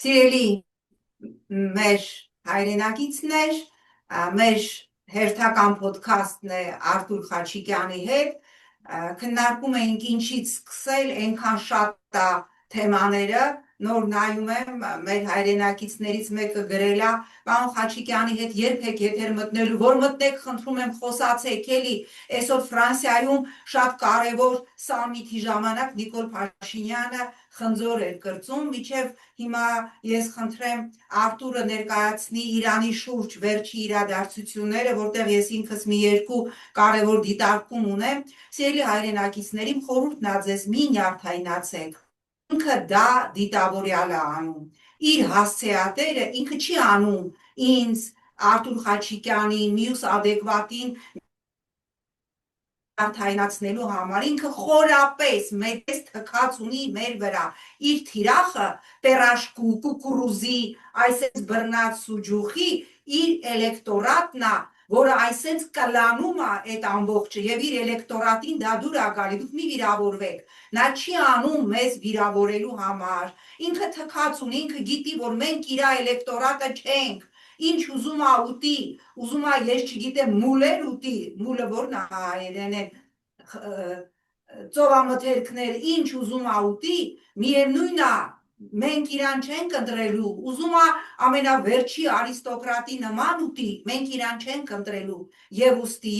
Սիրելի մեր հայրենակիցներ, մեր հերթական ոդքասթն է Արթուր Խաչիկյանի հետ, քննարկում էինք ինչից սկսել, այնքան շատ է թեմաները, նոր նայում եմ, մեր հայրենակիցներից մեկը գրել է, պարոն Խաչիկյանի հետ երբեք եթեր մտնելու, որ մտնեք, խնդրում եմ, խոսացեք էլի, այսօր Ֆրանսիայում շատ կարևոր սամիթի ժամանակ Նիկոլ Փաշինյանը խնձոր էր կրծում, մինչև հիմա ես խնդրեմ Արտուրը ներկայացնի Իրանի շուրջ վերջի իրադարձությունները, որտեղ ես ինքս մի երկու կարևոր դիտարկում ունեմ, սիրելի հայրենակիցներին խորհուրդն ա ձեզ մի նյարդայնացեք, ինքը դա դիտավորյալ է անում, իր հասցեատերը ինքը չի անում ինձ, Արտուր Խաչիկյանին, մյուս ադեկվատին նյարդայնացնելու համար, ինքը խորապես մեծ թքած ունի մեր վրա, իր թիրախը պերաշկու, կուկուրուզի, այսպես բռնած սուջուխի, իր էլեկտորատն է, որը այսպես կլանում է այդ ամբողջը եւ իր էլեկտորատին դա դուր է գալի, դուք մի վիրավորվեք, նա չի անում մեզ վիրավորելու համար, ինքը թքած ունի, ինքը գիտի, որ մենք իր էլեկտորատը չենք, ինչ ուզում է ուտի, ուզում է ես չգիտեմ մուլեր ուտի, մուլը որն է հայերեն ծովամթերքներ, ինչ ուզում է ուտի, միևնույն է, մենք իրան չենք ընտրելու, ուզում է ամենավերջի արիստոկրատի նման ուտի, մենք իրան չենք ընտրելու, եւ ուստի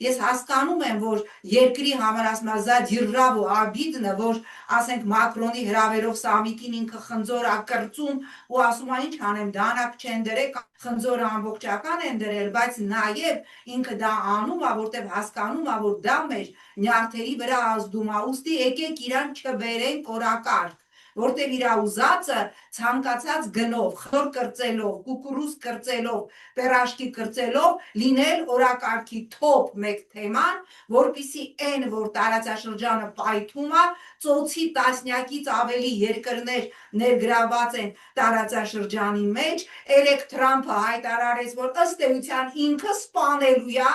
ես հասկանում եմ, որ երկրի համար ասма զա դիրրավ ու աբիդնը, որ ասենք Մակրոնի հրավերով սամիտին ինքը խնձոր ա կրծում ու ասում է ինչ անեմ, դանակ չեն դրել, խնձորը ամբողջական են դրել, բայց նաեւ ինքը դա անում է, որտեվ հասկանում է, որ դա մեր նյարդերի վրա ազդում է, ուստի եկեք իրան չբերենք օրակարգ, որտեղ իր ուզածը ցանկացած գնով, խոր կրծելով, կուկուրուզ կրծելով, պերաշկի կրծելով լինել օրակարգի թոփ մեկ թեման, որպիսի այն, որ տարածաշրջանը պայթում է, ծոցի տասնյակից ավելի երկրներ ներգրաված են տարածաշրջանի մեջ, Էրեկ Թրամփը հայտարարեց, որ ըստ էության ինքը սպանելու է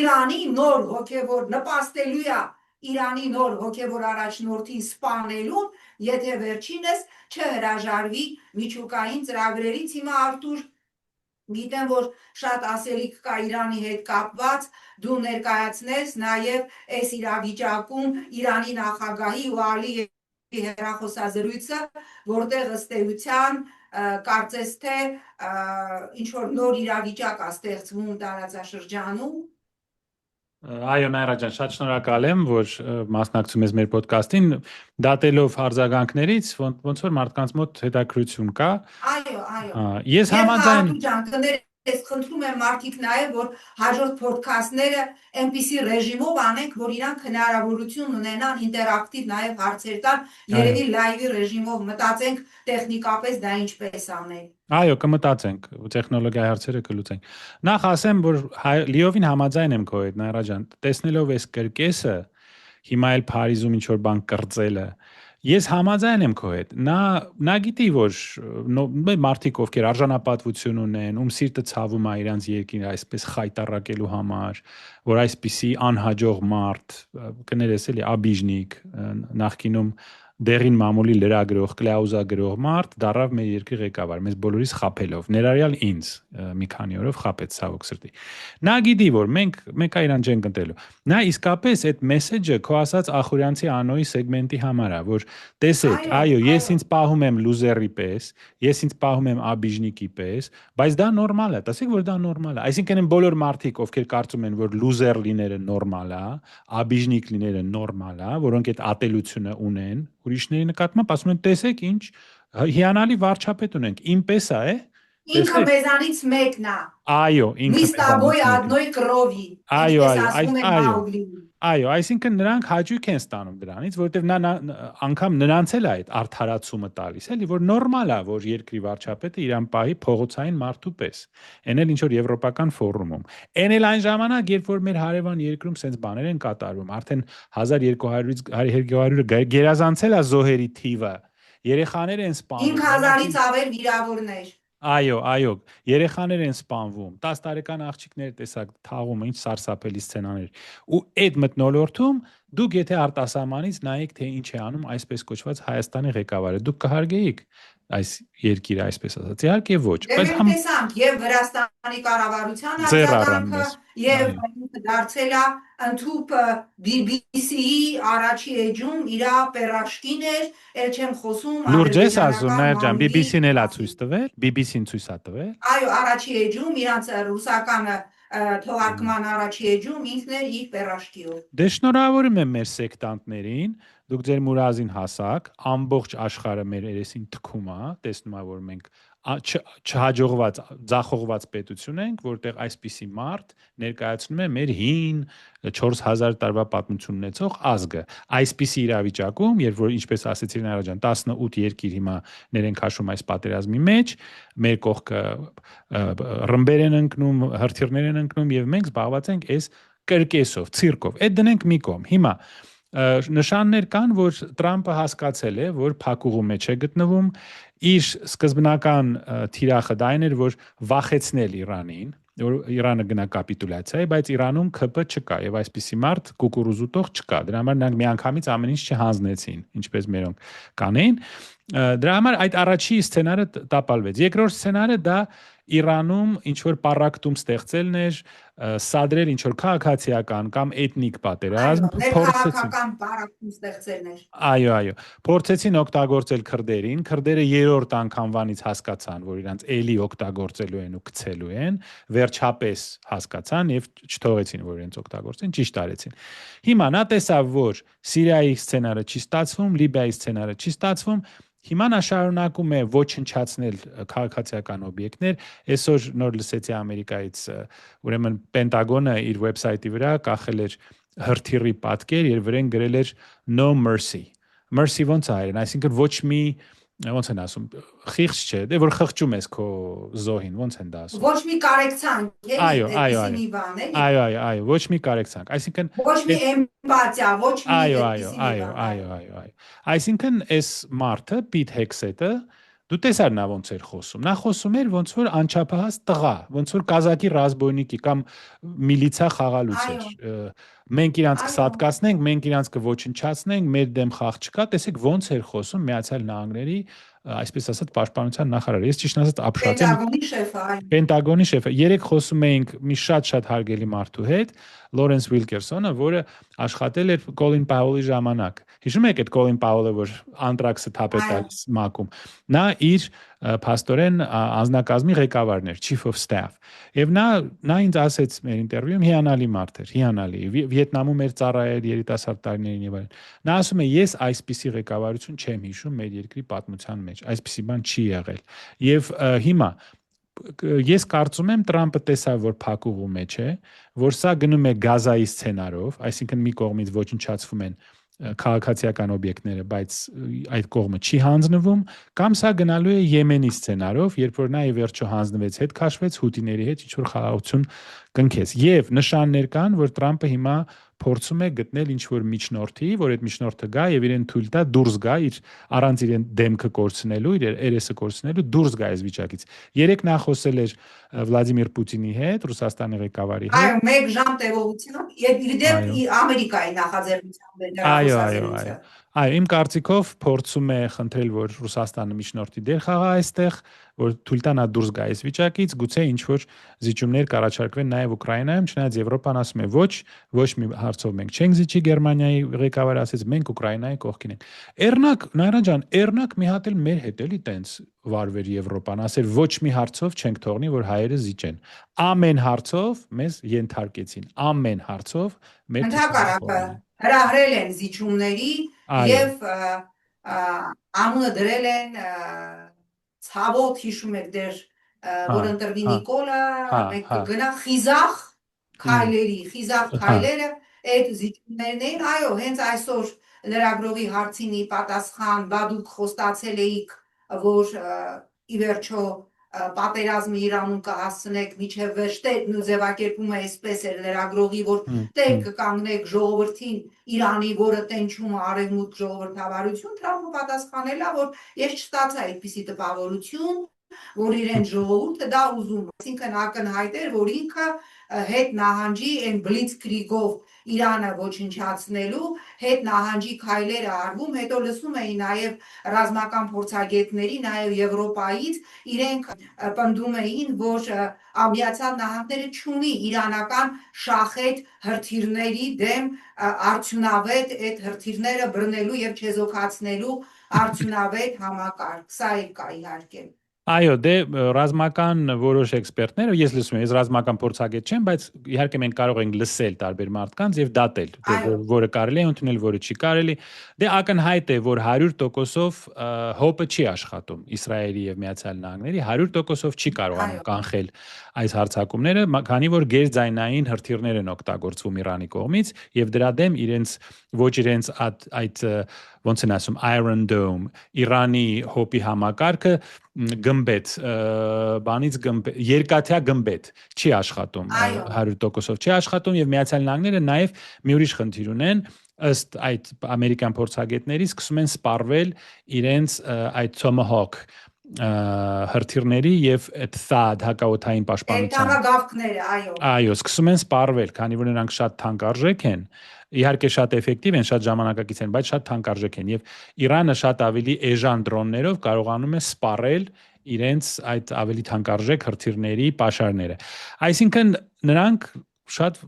Իրանի նոր հոգևոր նպաստելու է Իրանի նոր հոգևոր առաջնորդին սպանելուն, եթե վերջինս չհրաժարվի միջուկային ծրագրերից, հիմա Արտուր գիտեմ, որ շատ ասելիք կա Իրանի հետ կապված, դու ներկայացնես նաև այս իրավիճակում Իրանի նախագահի ու Ալիևի հեռախոսազրույցը, որտեղ ըստ էության կարծես թե ինչ որ նոր իրավիճակ է ստեղծվում տարածաշրջանում։ Այո, Նայրա ջան, շատ շնորհակալ եմ, որ մասնակցում ես մեր ոդքասթին, դատելով արձագանքներից, ոնց որ մարդկանց մոտ հետաքրություն կա։ Այո։ Ես համաձայն Ես խնդրում եմ մարդիկ նաև, որ հաջորդ ոդքասթները այնպիսի ռեժիմով անենք, որ իրանք հնարավորություն ունենան ինտերակտիվ նաև հարցեր տան, երևի լայվի ռեժիմով մտածենք տեխնիկապես դա ինչպես անել։ Այո, կմտածենք, տեխնոլոգիայի հարցերը կլուծենք։ Նախ ասեմ, որ լիովին համաձայն եմ քո հետ, Նայրա ջան, տեսնելով այս կրկեսը, հիմա էլ Փարիզում ինչ որ բան կրծելը, ես համաձայն եմ քո հետ։ Նա գիտի, որ մարդիկ ովքեր արժանապատվություն ունեն, ում սիրտը ցավում է իրանց երկին այսպես խայտարակելու համար, որ այսպիսի անհաջող մարդ, կներես էլի աբիժնիկ, նախկինում դերին մամուլի լրագրող, կլաուզագրող մարդ դարավ մեր երկրի ղեկավար, մեզ բոլորիս խափելով, ներառյալ ինձ մի քանի օրով խափեց ցավոք սրտի։ Նա գիտի, որ մենք մեկա իրան չենք ընտրելու։ Նա իսկապես այդ մեսեջը քո ասած ախորյանցի անոյի սեգմենտի համար է, որ տեսեք, այո, ես ինձ պահում եմ լուզերի պես, ես ինձ պահում եմ աբիժնիկի պես, բայց դա նորմալ է, տեսեք, որ դա նորմալ է։ Այսինքն են բոլոր մարդիկ, ովքեր կարծում են, որ լուզեր լինելը նորմալ է, աբիժնիկ լինելը նորմալ է, որոնք այդ ատելությունը ունեն, ուրիշների նկատմամբ ասում են, տեսեք ինչ հիանալի վարչապետ ունենք, ինպես է, ինքը մեզանից մեկն է։ Այո, ինքը Միստաբոյ одной крови։ Այո, այսինքն նրանք հաճույք են ստանում դրանից, որովհետև նա անգամ նրանց էլ է այդ արդարացումը տալիս, էլի, որ նորմալ է, որ երկրի վարչապետը իրան պահի փողոցային մարդու պես։ Էն էլ ինչ որ եվրոպական ֆորումում։ Էն էլ այն ժամանակ, երբ որ մեր հարևան երկրում սենց բաներ են կատարվում, արդեն 1200-ից 200-ը գերազանցել է զոհերի թիվը։ Երեխաներ են սպանում։ 5000-ից ավել վիրավորներ։ Այո, երեխաներ են սպանվում, 10 տարեկան աղջիկներ տեսակ թաղում, ինչ սարսափելի սցենաներ։ Ու այդ մթնոլորտում դուք եթե արտասահմանից նայեք թե ինչ է անում այսպես կոչված Հայաստանի ղեկավարը, դուք կհարգեիք այս երկիրը այսպես ասած։ Իհարկե ոչ, Դե բայց մենք տեսանք եւ Վրաստանի կառավարության ձեռ առան արձագանքը մեզ։ եւ Այո։ դարձել է ընդհուպ BBC-ի առաջի էջում իր պերաշկին էր, ել չեմ խոսում Լուրջ ես ասում, Նայր ջան, մամուլի BBC-ն էլ է մասին։ ցույց տվել, BBC-ն ցույց է տվել։ Այո, առաջի էջում իրանց ռուսական թողարկման առաջի էջում ինքն էր իր պերաշկիով։ Դե շնորհավորում եմ մեր սեկտանտներին, դուք ձեր մուրազին հասակ, ամբողջ աշխարհը մեր երեսին թքում է, տեսնում է, որ մենք չհաջողված, ձախողված պետություն ենք, որտեղ այսպիսի մարդ ներկայացնում է մեր հին 4000 տարվա պատմություն ունեցող ազգը։ Այսպիսի իրավիճակում, երբ որ ինչպես ասեցի Նայրա ջան, 18 երկիր հիմա ներենք հաշվում այս պատերազմի մեջ, մեր կողքը ռմբեր են ընկնում, հրթիռներ են ընկնում եւ մենք զբաղված ենք այս կրկեսով, ցիրկով։ Այդ դնենք մի կողմ։ Հիմա նշաններ կան, որ Տրամպը հասկացել է, որ փակուղու մեջ է գտնվում, իր սկզբնական թիրախը դա էր, որ վախեցնել Իրանին, որ Իրանը գնա կապիտուլյացիայի, բայց Իրանում ԿՊ չկա եւ այսպիսի մարդ կուկուրուզու տող չկա։ Դրա համար նրանք միանգամից ամեն ինչ չհանձնեցին, ինչպես մերոնք կանեն։ Դրա համար այդ առաջի սցենարը տապալվեց։ Երկրորդ սցենարը դա Իրանում ինչ որ պարակտում ստեղծելն էր, սադրել ինչ որ քաղաքացիական կամ էթնիկ պատերազմ, փորձեցին ներքաղաքական պարակտում ստեղծելն էր։ Այո, փորձեցին օգտագործել քրդերին, քրդերը երրորդ անգամվանից հասկացան, որ իրանց էլի օգտագործելու են ու գցելու են, վերջապես հասկացան եւ չթողեցին, որ իրենց օգտագործեն, ճիշտ արեցին։ Հիմա նա տեսավ, որ Սիրիայի սցենարը չի ստացվում, Լիբիայի սցենարը չի ստացվում, Հիմա նա շարունակում է ոչնչացնել քաղաքացիական օբյեկտներ։ Այսօր նոր լսեցի Ամերիկայից, ուրեմն Պենտագոնը իր վեբսայթի վրա կախել էր հրթիռի պատկեր, եւ վրան գրել էր no mercy։ Mercy ոնց է հայերեն, այսինքն ոչ մի ոնց են ասում, խիղճ չէ, դե որ խղճում ես քո զոհին, ոնց են դա ասում։ Ոչ մի կարեկցանք, Այո, այդպիսի մի բան, էլի։ Այո, ոչ մի կարեկցանք, այսինքն Ոչ մի էմպաթիա, ոչ մի այդպիսի մի բան։ Այո։ Այսինքն այս մարդը Պիտ Հեքսետը դու տեսար նա ոնց էր խոսում։ Նա խոսում էր ոնց որ անչափահաս տղա, ոնց որ կազակի ռազմբոյնիկի կամ միլիցիա խաղալուց էր։ Մենք իրանց կսատկացնենք, մենք իրանց կոչնչացնենք, մեր դեմ խաղ չկա, տեսեք ոնց էր խոսում Միացյալ Նահանգների այսպես ասած պաշտպանության նախարարը։ Ես ճիշտ ասած ապշած եմ Պենտագոնի շեֆը։ Երեք խոսում էինք մի շատ հարգելի մարդու հետ, Լորենս Վիլկերսոնը, որը աշխատել էր Կոլին Պաուելի ժամանակ։ Հիշում եք այդ Կոլին Պաուելը, որ անտրաքսը թափ է տալիս ՄԱԿ-ում։ Նա իր փաստորեն անձնակազմի ղեկավարն էր, Chief of Staff։ Եվ նա ինձ ասեց մեր ինտերվյուում հիանալի մարդ էր, հիանալի։ Վիետնամում էր ծառայել երիտասարդ տարիներին եւ այլն։ Նա ասում է, ես այսպիսի ղեկավարություն չեմ հիշում մեր երկրի պատմության մեջ, այսպիսի բան չի եղել։ Եվ հիմա ես կարծում եմ Տրամպը տեսավ, որ փակուղու մեջ է, որ սա գնում է Գազայի սցենարով, այսինքն մի կողմից ոչնչացվում են քաղաքացիական օբյեկտները, բայց այդ կողմը չի հանձնվում, կամ սա գնալու է Եմենի սցենարով, երբ որ նա ի վերջո հանձնվեց, հետ քաշվեց հութիների հետ, ինչ որ խաղաղություն կնքեց։ Եվ նշաններ կան, որ Տրամպը հիմա փորձում է գտնել ինչ որ միջնորդի, որ այդ միջնորդը գա եւ իրեն թույլ տա դուրս գա իր առանց իրեն դեմքը կորցնելու, իր երեսը կորցնելու դուրս գա այս վիճակից։ Երեք նա խոսել էր Վլադիմիր Պուտինի հետ, Ռուսաստանի ղեկավարի հետ։ Այո, 1 ժամ տևողությամբ եւ իդեպ Ամերիկայի նախաձեռնությամբ է դրա խոսակցությունը։ Այո, իմ կարծիքով փորձում է խնդրել, որ Ռուսաստանը միջնորդի դեր խաղա այստեղ, որ թույլ տա նա դուրս գա այս վիճակից, գուցե ինչ որ զիջումներ կառաջարկվեն նաև Ուկրաինայում, չնայած Եվրոպան ասում է ոչ մի հարցով մենք չենք զիջի Գերմանիայի ղեկավարը ասեց մենք Ուկրաինայի կողքին ենք։ Էրնակ, Նայրա ջան, Էրնակ մի հատ էլ մեր հետ էլի տենց վարվեր Եվրոպան, ասեր ոչ մի հարցով չենք թողնի, որ հայերը զիջեն։ Ամեն հարցով մեզ ենթարկեցին, ամեն հարցով մեր Ընդհակառակը հրահրել են զիջումների եւ անունը դրել են ցավոտ հիշում եք դեր որ ընտրվի Նիկոլը մենք կգնա խիզախ քայլերը այդ զիջումներն էին այո հենց այսօր լրագրողի հարցինի պատասխան բա դուք խոստացել էիք որ ի վերջո պատերազմը Իրանում կհասցնեք միջև վերջ ու ձևակերպումը այսպես էր լրագրողի որ տեղ կկանգնեք ժողովրդին Իրանի որը տենչում արևմուտք ժողովրդավարություն Տրամպը պատասխանել է որ ես չստացա այդպիսի տպավորություն որ իրեն ժողովուրդը դա ուզում այսինքն ակնհայտ էր որ ինքը հետ նահանջի այն բլիցկրիգով Իրանը ոչնչացնելու հետ նահանջի քայլերը արվում, հետո լսում էի նաև ռազմական փորձագետների, նաև Եվրոպայից իրենք պնդում էին, որ Միացյալ Նահանգները չունի իրանական շախետ հրթիռների դեմ արդյունավետ այդ հրթիռները բռնելու եւ չեզոքացնելու արդյունավետ համակարգ, սա էլ կա իհարկե։ Այո, դե ռազմական որոշ էքսպերտներ, ես լսում եմ, ես ռազմական փորձագետ չեմ, բայց իհարկե մենք կարող ենք լսել տարբեր մարդկանց եւ դատել, դե որը կարելի է ընդունել, որը չի կարելի։ Դե ակնհայտ է, որ 100%-ով հոպը չի աշխատում Իսրայելի եւ Միացյալ Նահանգների, 100%-ով չի կարողանում կանխել այս հարձակումները, քանի որ գերձայնային հրթիռներ են օգտագործվում Իրանի կողմից եւ դրա դեմ իրենց այդ ոնց են ասում Iron Dome Իրանի հոպի համակարգը գմբեթ բանից երկաթյա գմբեթ չի աշխատում 100%-ով չի աշխատում եւ Միացյալ Նահանգները նաեւ մի ուրիշ խնդիր ունեն ըստ այդ ամերիկյան փորձագետների սկսում են սպառվել իրենց այդ Tomahawk հրթիռների եւ այդ THAAD հակաօդային պաշտպանության տաղագավքները, այո, սկսում են սպառվել, քանի որ նրանք շատ թանկարժեք են, իհարկե շատ էֆեկտիվ են, շատ ժամանակակից են, բայց շատ թանկարժեք են եւ Իրանը շատ ավելի էժան դրոններով կարողանում է սպառել իրենց այդ ավելի թանկարժեք հրթիռների պաշարները։ Այսինքն նրանք շատ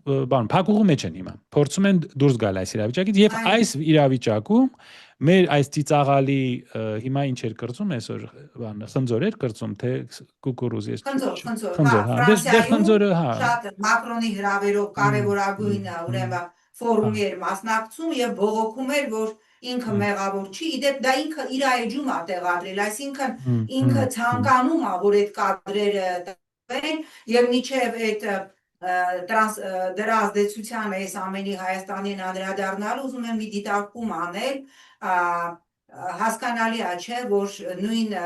փակուղու մեջ են հիմա, փորձում են դուրս գալ այս իրավիճակից եւ այս իրավիճակում մեր այս ծիծաղալի հիմա ինչ էր կրծում այսօր խնձոր էր կրծում թե կուկուրուզ ես խնձորը շատ Մակրոնի հրավերով կարևորագույն ուրեմն ֆորումի էր մասնակցում եւ բողոքում էր որ ինքը մեղավոր չի իդեպ դա ինքը իր էջում է տեղադրել այսինքն ինքը ցանկանում է որ այդ կադրերը տվեն եւ միջև այդ դրա ազդեցությանը այս ամենի Հայաստանին անդրադառնալու ուզում եմ մի դիտարկում անել հասկանալի է չէ որ նույն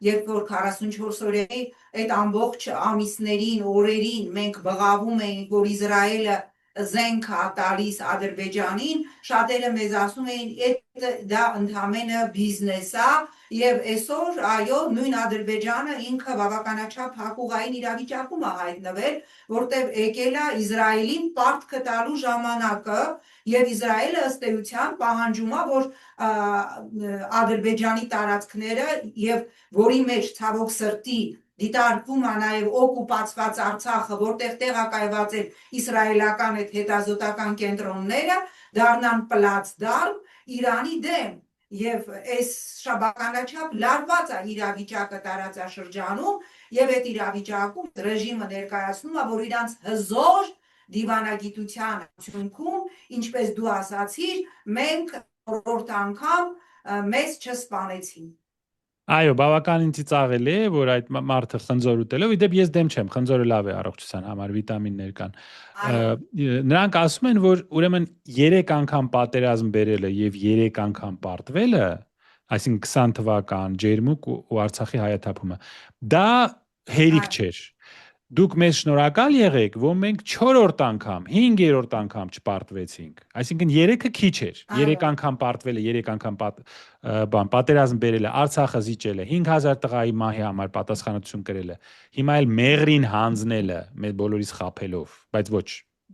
երբ որ 44 օրերի այդ ամբողջ ամիսներին օրերին մենք բղավում էինք որ Իսրայելը զենք է տալիս Ադրբեջանին շատերը մեզ ասում էին դա ընդհանրապես բիզնես է եւ այսօր այո նույն Ադրբեջանը ինքը բավականաչափ հակուղային իրավիճակում է հայտնվել որտեղ եկել է Իսրայելին պարտքը տալու ժամանակը եւ Իսրայելը ըստ էության պահանջում է որ Ադրբեջանի տարածքները եւ որի մեջ ցավոք սրտի դիտարկվում է նաև օկուպացված Արցախը, որտեղ տեղակայված են իսրայելական այդ հետազոտական կենտրոնները, դառնան պլացդարմ Իրանի դեմ եւ այս շաբականաչափ լարված է իրավիճակը տարածաշրջանում եւ այդ իրավիճակում ռեժիմը ներկայացնում է, որ իրանց հզոր դիվանագիտության արդյունքում, ինչպես դու ասացիր, մենք որորդ անգամ մեզ չսպանեցին Այո, բավականին ծիծաղելի է, որ այդ մարդը խնձոր ուտելով, իդեպ ես դեմ չեմ, խնձորը լավ է առողջության համար, վիտամիններ կան։ Նրանք ասում են, որ ուրեմն 3 անգամ պատերազմ բերելը եւ 3 անգամ պարտվելը, այսինքն 20 թվական ջերմուկ ու Արցախի հայաթափումը, դա հերիք չէր։ Դուք մեզ շնորհակալ եղեք, որ մենք 4-րդ անգամ, 5-րդ անգամ չպարտվեցինք։ Այսինքն 3-ը քիչ էր։ 3 անգամ պարտվելը, 3 անգամ պատերազմ բերելը, Արցախը զիջելը, 5000 տղայի մահի համար պատասխանատվություն կրելը։ Հիմա էլ մեղրին հանձնելը, մեր բոլորիս խաբելով, բայց ոչ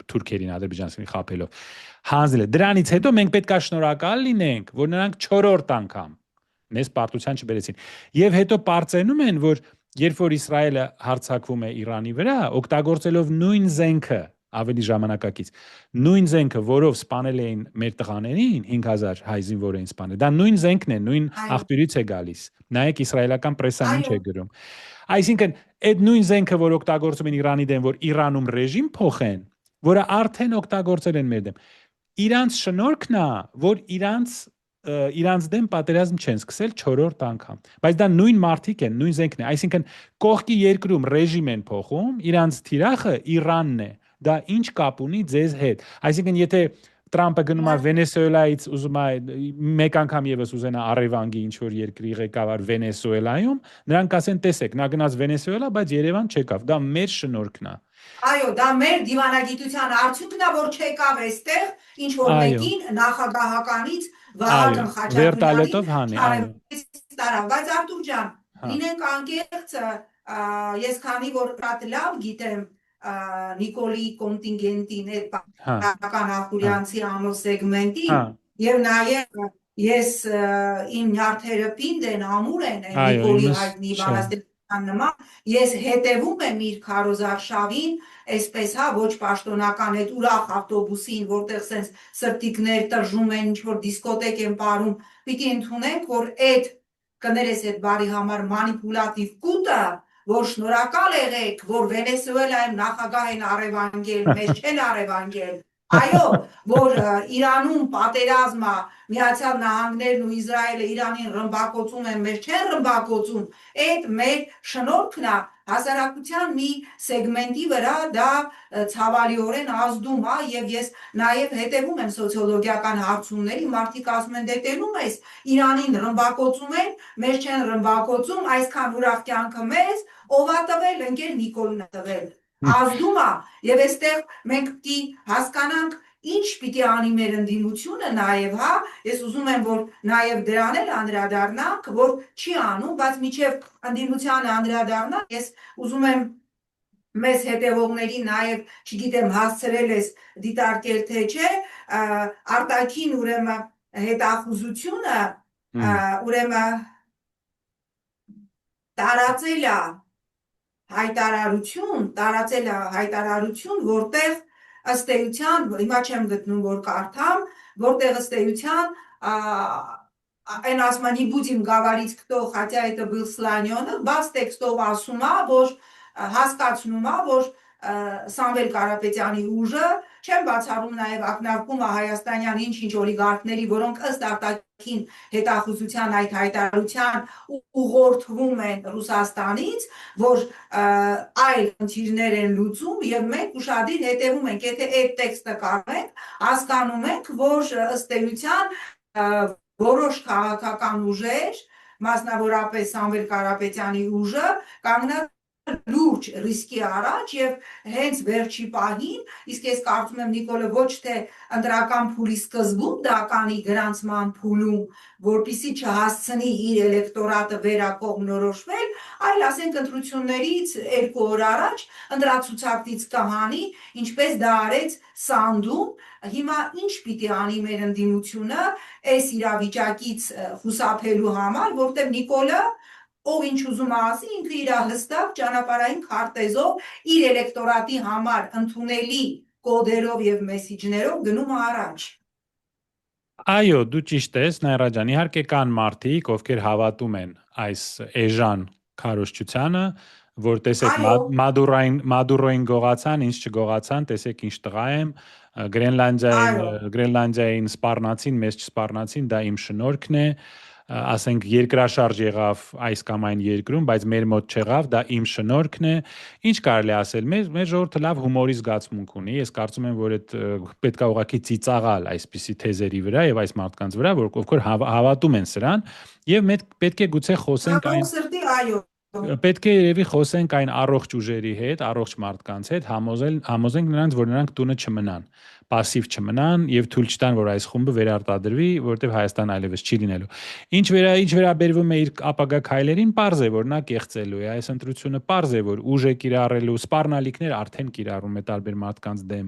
թուրքերին, ադրբեջանցիներին խաբելով։ Հանձնելը։ Դրանից հետո մենք պետք է շնորհակալ լինենք, որ նրանք 4-րդ անգամ մեզ պարտության չբերեցին։ Եվ հետո պարծենում են, որ երբ որ Իսրայելը հարձակվում է Իրանի վրա, օգտագործելով նույն զենքը, ավելի ժամանակակից, նույն զենքը, որով սպանել էին մեր տղաներին, 5000 հայ զինվոր էին սպանել, դա նույն զենքն է, նույն աղբյուրից է գալիս։ Նայեք իսրայելական պրեսան ինչ է գրում։ Այսինքն, այդ նույն զենքը, որ օգտագործում են Իրանի դեմ, որ Իրանում ռեժիմ փոխեն, որը արդեն օգտագործել են մեր դեմ, իրանց շնորհքն է, որ իրանց դեմ պատերազմ չեն սկսել 4-րդ անգամ, բայց դա նույն մարդիկ են, նույն զենքն է, այսինքն կողքի երկրում ռեժիմ են փոխում, իրանց թիրախը Իրանն է, դա ինչ կապ ունի ձեզ հետ, այսինքն եթե Տրամպը գնում է Վենեսուելայից ուզում է մեկ անգամ եւս ուզենա առևանգի ինչ որ երկրի ղեկավար Վենեսուելայում, նրանք ասեն տեսեք, նա գնաց Վենեսուելա, բայց Երևան չեկավ, դա մեր շնորհքն է։ Այո, դա մեր դիվանագիտության արդյունքն է, որ չեկավ այստեղ, ինչ որ մեկին նախագահականից Վահագն Խաչատրյանի բայց Արտուր ջան, լինենք անկեղծ, ես քանի որ շատ լավ գիտեմ Նիկոլի կոնտինգենտին այդ Հա, բական Ախուրյանցի անով սեգմենտին հա, եւ նաեւ ես իմ նյարդերը պինդ են ամուր են այո, Նիկոլի իմս հայտնի չէ։ բանաստեղծության նման ես հետևում եմ իր քարոզարշավին այսպես հա ոչ պաշտոնական այդ ուրախ ավտոբուսին որտեղ սենց սրտիկներ տրժում են ինչ որ դիսկոտեկ են ապարում պիտի ընդունենք որ այդ կներես այդ բարի համար մանիպուլատիվ կուտը որ շնորհակալ եղեք որ Վենեսուելայում նախագահ են առևանգել մեզ չեն առևանգել այո որ Իրանում պատերազմը Միացյալ Նահանգներն ու Իսրայելը Իրանին ռմբակոծում են մեզ չեն ռմբակոծում այդ մեր շնորհքն է հասարակության մի սեգմենտի վրա դա ցավալիորեն ազդում է եւ ես նաեւ հետեւում եմ սոցիոլոգիական հարցումների մարդիկ ասում են դե տենում ես Իրանին ռմբակոծում են մեզ չեն ռմբակոծում այսքան ուրախ կյանքը մեզ ով է տվել ընկեր Նիկոլն է տվել ազդում է եւ այստեղ մենք պիտի հասկանանք ինչ պիտի անի մեր ընդդիմությունը նաեւ հա ես ուզում եմ որ նաեւ դրան էլ անդրադառնանք որ չի անում բայց միջև ընդդիմությանը անդրադառնանք ես ուզում եմ մեզ հետևողների նաեւ չգիտեմ հասցրել ես դիտարկել թե չէ արտաքին ուրեմն հետախուզությունը ուրեմն տարածել է հայտարարություն որտեղ ըստ էության հիմա չեմ գտնում որ կարդամ որտեղ ըստ էության այն ասում не будем говорить кто хотя это был Слонёнок բաց տեքստով ասում է որ հասկացնում է որ Սամվել Կարապետյանի ուժը չեմ բացառում նաև ակնարկում է հայաստանյան ինչ օլիգարխների որոնք ըստ արտաքին հետախուզության այդ հայտարարության ուղղորդվում են Ռուսաստանից որ այլ խնդիրներ են լուծում եւ մենք ուշադիր հետևում ենք եթե այդ տեքստը կարդանք հասկանում ենք որ ըստ էության որոշ քաղաքական ուժեր մասնավորապես Սամվել Կարապետյանի ուժը կանգնած լուրջ ռիսկի առաջ եւ հենց վերջի պահին իսկ ես կարծում եմ Նիկոլը ոչ թե ընտրական փուլի սկզբում դա կանի գրանցման փուլում որպիսի չհասցնի իր էլեկտորատը վերակողմնորոշվել այլ ասենք ընտրություններից 2 օր առաջ ընտրացուցակից կհանի ինչպես դա արեց Սանդում հիմա ինչ պիտի անի մեր ընդդիմությունը այս իրավիճակից խուսափելու համար որտեղ Նիկոլը ով ինչ ուզում ասի ինքը իր հստակ ճանապարհային քարտեզով իր էլեկտորատի համար ընդունելի կոդերով եւ մեսիջներով գնում առաջ Այո, դու ճիշտ ես, Նայրա ջան, իհարկե կան մարդիկ, ովքեր հավատում են այս էժան քարոզչությանը, որ տեսեք Մադուրոին գողացան, ինչ չգողացան, տեսեք ինչ տղա եմ, Գրենլանդիային սպառնացին, մեզ չսպառնացին, դա իմ շնորհքն է ասենք երկրաշարժ եղավ այս կամ այն երկրում, բայց մեր մոտ չեղավ, դա իմ շնորհքն է։ Ինչ կարելի ասել, մեր ժողովուրդը լավ հումորի զգացմունք ունի։ Ես կարծում եմ, որ այդ պետքա ուղղակի ծիծաղալ այսպիսի թեզերի վրա եւ այս մարդկանց վրա, որ ովքեր հավատում են սրան, եւ պետք է գուցե խոսենք այն սրտի այո Պետք է երևի խոսենք այն առողջ ուժերի հետ, առողջ մարդկանց հետ, համոզենք նրանց, որ նրանք տունը չմնան, пассив չմնան եւ թույլ չտան, որ այս խումբը վերարտադրվի, որովհետեւ Հայաստան այլևս չի լինելու։ Ինչ վերաբերվում է իր ապագա քայլերին, պարզ է, որ նա կեղծելու է, այս ընտրությունը պարզ է, որ ուժ է կիրառելու, սպառնալիքներ արդեն կիրառում է տարբեր մարդկանց դեմ,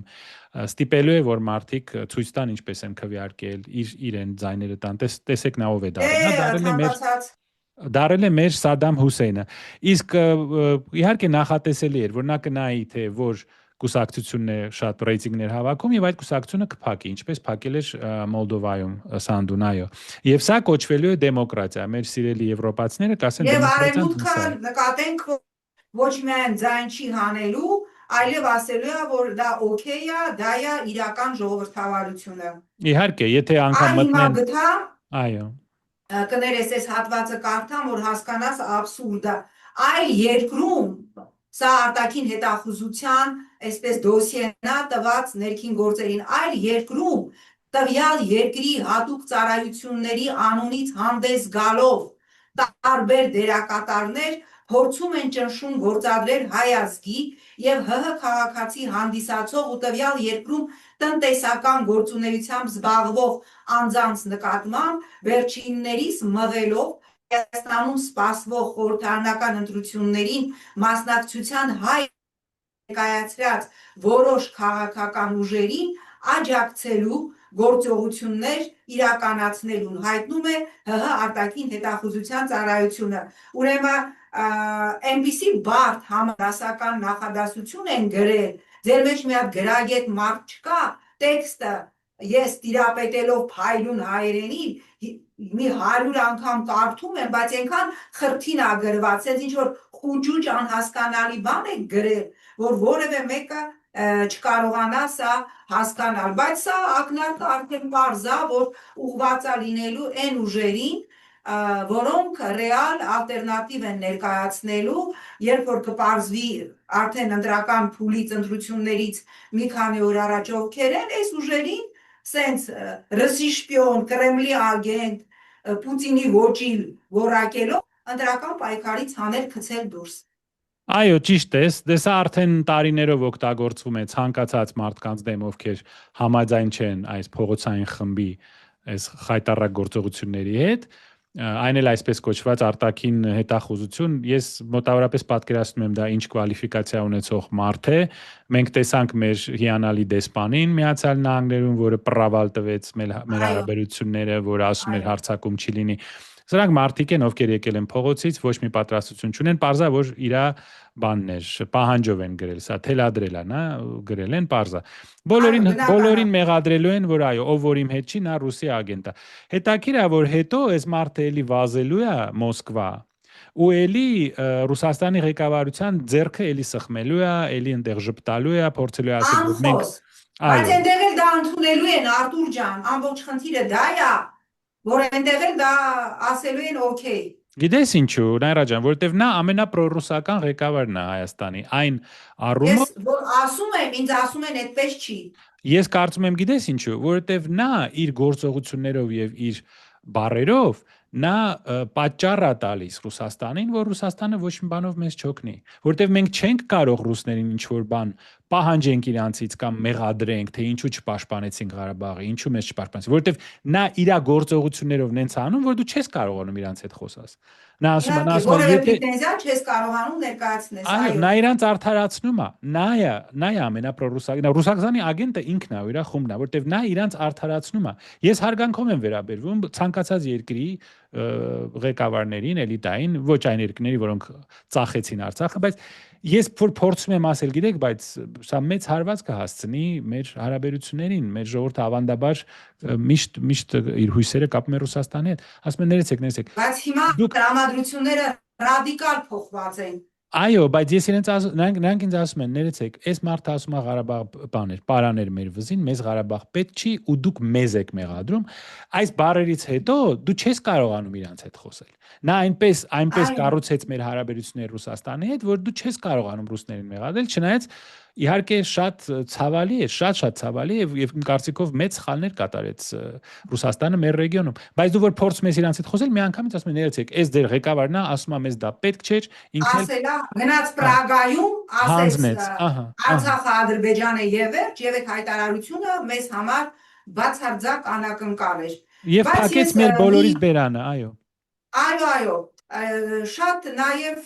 ստիպելու է, որ մարդիկ ցույց տան ինչպես են քվեարկել, իրեն ձայները տան, տեսեք նա ով է դառել, նա դարել է մեր Սադամ Հուսեյնը։ Իսկ իհարկե նախատեսելի էր, որ նա կնայի թե որ կուսակցությունն է շատ ռեյտինգներ հավաքում եւ այդ կուսակցությունը կփակի, ինչպես փակել էր Մոլդովայում Սանդուն, այո։ Եվ սա կոչվելու է դեմոկրատիա։ Մեր սիրելի եվրոպացիները կասեն դեմոկրատիան։ Եվ արևմուտքը նկատենք ոչ միայն ձայն չի հանելու, այլև ասելու է, որ դա օքեյ է, դա է իրական ժողովրդավարությունը։ Իհարկե, եթե անգամ մտնեն, այո կներես այս հատվածը կարդամ, որ հասկանաս աբսուրդը։ Այլ երկրում, սա արտաքին հետախուզության, այսպես դոսիենա տված ներքին գործերին, այլ երկրում տվյալ երկրի հատուկ ծառայությունների անունից հանդես գալով տարբեր դերակատարներ փորձում են ճնշում գործադրել հայ ազգի եւ ՀՀ քաղաքացի հանդիսացող ու տվյալ երկրում տնտեսական գործունեությամբ զբաղվող անձանց նկատմամբ վերջիններիս մղելով Հայաստանում սպասվող խորհրդարանական ընտրություններին մասնակցության հայ ներկայացրած որոշ քաղաքական ուժերին աջակցելու գործողություններ իրականացնելուն հայտնում է ՀՀ արտաքին հետախուզության ծառայությունը։ Ուրեմն այնպիսի բարդ համադասական նախադասություն են գրել, ձեր մեջ մի հատ գրագետ մարդ չկա, տեքստը ես տիրապետելով փայլուն հայերենին մի 100 անգամ կարդում եմ, բայց այնքան խրթին ա գրված, ասես ինչ որ խուճուճ անհասկանալի բան է գրել, որ որևէ մեկը չկարողանա սա հասկանալ, բայց սա ակնարկը արդեն պարզ է, որ ուղղված է լինելու այն ուժերին, որոնք ռեալ ալտերնատիվ են ներկայացնելու, երբ որ կպարզվի արդեն ընտրական փուլից ընտրություններից մի քանի օր առաջ ովքեր են, այս ուժերին սենց ռուսի շպիոն, կրեմլի ագենտ, Պուտինի ոճիլ որակելով ընտրական պայքարից հանել գցել դուրս։ Այո, ճիշտ է, դեսա արդեն տարիներով օգտագործվում է ցանկացած մարդկանց դեմ, ովքեր համաձայն չեն այս փողոցային խմբի այս խայտառակ գործողությունների հետ, այն էլ այսպես կոչված արտաքին հետախուզություն, ես մոտավորապես պատկերացնում եմ դա ինչ կվալիֆիկացիա ունեցող մարդ է, մենք տեսանք մեր հիանալի դեսպանին Միացյալ Նահանգներում, որը պրավալ տվեց մեր հարաբերությունները, որը ասում էր հարցակում չի լինի։ Սրանք մարդիկ են, ովքեր եկել են փողոցից, ոչ մի պատրաստություն չունեն, պարզա որ իրա բանն էր, պահանջով են գրել, սա թելադրել է, նա գրել են, պարզա։ Բոլորին մեղադրելու են, որ այո, ով որ իմ հետ չի, նա ռուսի ագենտ է։ Հետաքրքիր է, որ հետո այս մարդը էլի վազելու է Մոսկվա, ու էլի Ռուսաստանի ղեկավարության ձեռքը էլի սխմելու է, էլի այնտեղ ժպտալու է, փորձելու է ասել, որ մենք բայց այնտեղ էլ դա ընդունելու են, Արտուր ջան, ամբողջ խնդիրը դա է, որ այնտեղ էլ դա ասելու են օքեյ։ Գիտես ինչու, Նայրա ջան, որովհետև նա ամենապրոռուսական ղեկավարն է Հայաստանի, այն առումով Ես որ ասում եմ, ինձ ասում են այդպես չի։ Ես կարծում եմ, գիտես ինչու, որովհետև նա իր գործողություններով եւ իր բառերով նա պատճառ է տալիս Ռուսաստանին, որ Ռուսաստանը ոչ մի բանով մեզ չօգնի, որովհետև մենք չենք կարող ռուսներին ինչ որ բան պահանջենք իրանցից կամ մեղադրենք, թե ինչու չպաշտպանեցինք Ղարաբաղը, ինչու մեզ չպաշտպանեցին, որովհետև նա իր գործողություններով նենց անում, որ դու չես կարողանում իրանց հետ խոսաս։ Նա ասում է, եթե չես կարողանում ներկայացնես, այո, նա իրանց արդարացնում է, նա է ամենապրոռուսական, Ռուսաստանի ագենտը ինքն է, իր խումբն է, որովհետև նա իրանց արդարացնում է։ Ես հարգանքով եմ վերաբերվում ցանկացած երկրի ղեկավարներին, էլիտային, ոչ այն երկրների, որոնք ծախեցին Արցախը, բայց ես փորձում եմ ասել, գիտեք, բայց սա մեծ հարված կհասցնի մեր հարաբերություններին, մեր ժողովուրդը ավանդաբար միշտ իր հույսերը կապում է Ռուսաստանի հետ։ Ասում են ներեցեք։ Բայց հիմա տրամադրությունները ռադիկալ փոխված են։ Այո, բայց ես նրանք ինձ ասում են, ներեցեք, այս մարդը ասում է Ղարաբաղ բաներ, պարաներ մեր վզին, մեզ Ղարաբաղ պետք չի ու դուք մեզ եք մեղադրում։ Այս բառերից հետո դու չես կարողանում իրանց հետ խոսել։ Նա այնպես կառուցեց մեր հարաբերությունները Ռուսաստանի հետ, որ դու չես կարողանում ռուսներին մեղադրել, չնայած իհարկե շատ ցավալի է, շատ ցավալի է եւ իմ կարծիքով մեծ սխալներ կատարեց Ռուսաստանը մեր ռեգիոնում, բայց դու որ փորձում ես իրանց հետ խոսել, միանգամից ասում են, ներեցեք, այս դեր ղեկավարն է, ասում է մեզ դա պետք չէ, ինքն ասելա գնաց Պրագայում, ասեց Արցախը Ադրբեջանը եւ եք հայտարարությունը մեզ համար բացարձակ անակնկալ էր։ Եվ փակեց մեր բոլորիս բերանը, այո։ Այո, շատ նաեւ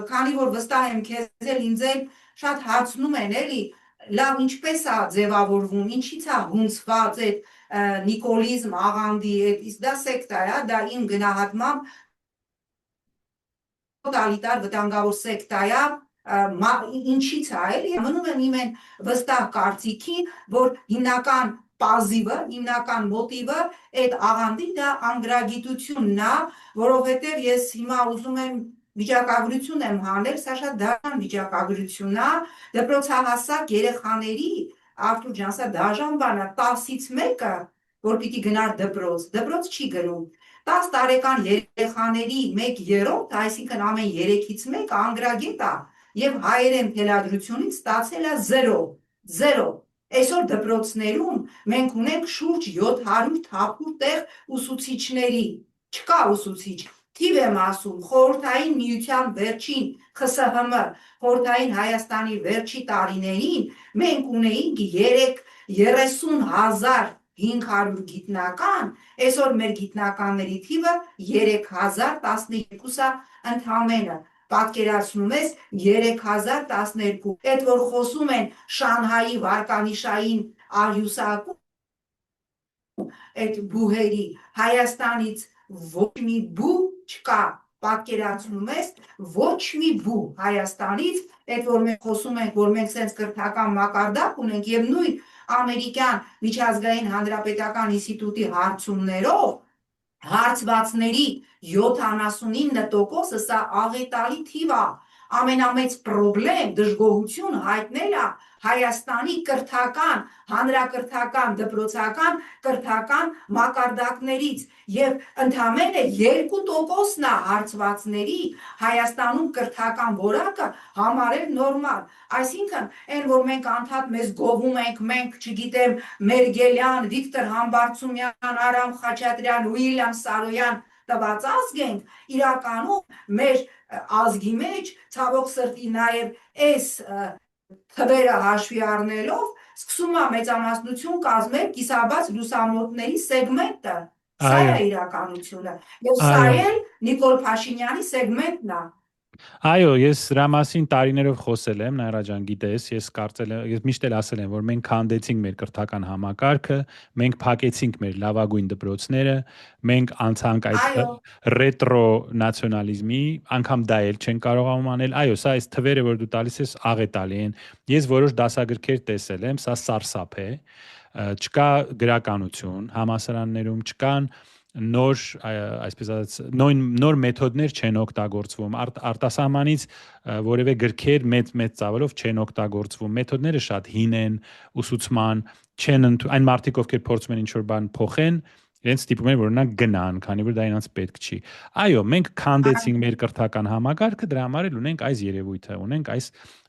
քանի որ վստահ եմ քեզ էլ ինձ էլ շատ հարցնում են էլի, լավ ինչպես է ձևավորվում, ինչից է հունցված այդ նիկոլիզմ աղանդի, իսկ դա սեկտա է, դա իմ գնահատմամբ տոտալիտար վտանգավոր սեկտա է, ինչից է էլի, մնում եմ իմ են վստահ կարծիքի, որ հիմնական պազիվը, հիմնական մոտիվը այդ աղանդի դա անգրագիտությունն է, որովհետև ես հիմա ուզում եմ վիճակագրություն եմ հանել, սա շատ դաժան վիճակագրություն է, դպրոցահասակ երեխաների, Արտուր ջան, սա դաժան բան է, 10-ից 1-ը, որ պիտի գնար դպրոց չի գնում, 10 տարեկան երեխաների 1/3, այսինքն ամեն 3-ից 1-ը անգրագետ է եւ հայերեն թելադրությունից ստացել է 0։ Այսօր դպրոցներում մենք ունենք շուրջ 700 թափուր տեղ ուսուցիչների, չկա ուսուցիչ, թիվ եմ ասում, խորհրդային միության վերջին ԽՍՀՄ, խորհրդային Հայաստանի վերջի տարիներին մենք ունեինք 30,500 գիտնական, այսօր մեր գիտնականների թիվը 3012-ը ընդամենը, պատկերացնում ես 3012, այդ որ խոսում են Շանհայի վարկանիշային աղյուսակում, այդ բուհերի Հայաստանից ոչ մի բու չկա, պատկերացնում ես ոչ մի բու Հայաստանից, այդ որ մենք խոսում ենք, որ մենք սենց կրթական մակարդակ ունենք եւ նույն ամերիկյան միջազգային հանրապետական ինստիտուտի հարցումներով հարցվածների 79%-ը սա աղետալի թիվ է, ամենամեծ պրոբլեմ, դժգոհություն հայտնել է Հայաստանի կրթական, հանրակրթական, դպրոցական, կրթական մակարդակներից եւ ընդամենը 2%-ն է հարցվածների Հայաստանում կրթական որակը համարել նորմալ, այսինքն այն որ մենք անդադ մեզ գովում ենք, մենք չգիտեմ Մերգելյան, Վիկտոր Համբարձումյան, Արամ Խաչատրյան, Ուիլյամ Սարոյան տված ազգ ենք, իրականում մեր ազգի մեջ ցավոք սրտի նաև այս թվերը հաշվի առնելով սկսում է մեծամասնություն կազմել կիսաբաց լուսամուտների սեգմենտը, սա է իրականությունը, եւ սա էլ Նիկոլ Փաշինյանի սեգմենտն է։ Այո, ես դրա մասին տարիներով խոսել եմ, Նաիրա ջան, գիտես, ես միշտ էլ ասել եմ, որ մենք քանդեցինք մեր կրթական համակարգը, մենք փակեցինք մեր լավագույն դպրոցները, մենք անցանք այդ ռետրո նացիոնալիզմի, անգամ դա էլ չեն կարողանում անել։ Այո, սա այս թվերը, որ դու տալիս ես, աղետալի են։ Ես որոշ դասագրքեր տեսել եմ, սա սարսափ է, չկա գրականություն համալսարաններում, չկան նոր, այսպես ասած, նոր մեթոդներ չեն օգտագործվում, արտասահմանից որևէ գրքեր մեծ ծավալով չեն օգտագործվում, մեթոդները շատ հին են, ուսուցման չեն, այն մարդիկ, ովքեր փորձում են ինչ-որ բան փոխեն, իրենց ստիպում են, որ նրանք գնան, քանի որ դա իրենց պետք չի։ Այո, մենք քանդեցինք մեր կրթական համակարգը, դրա համար էլ ունենք այս երևույթը, ունենք այս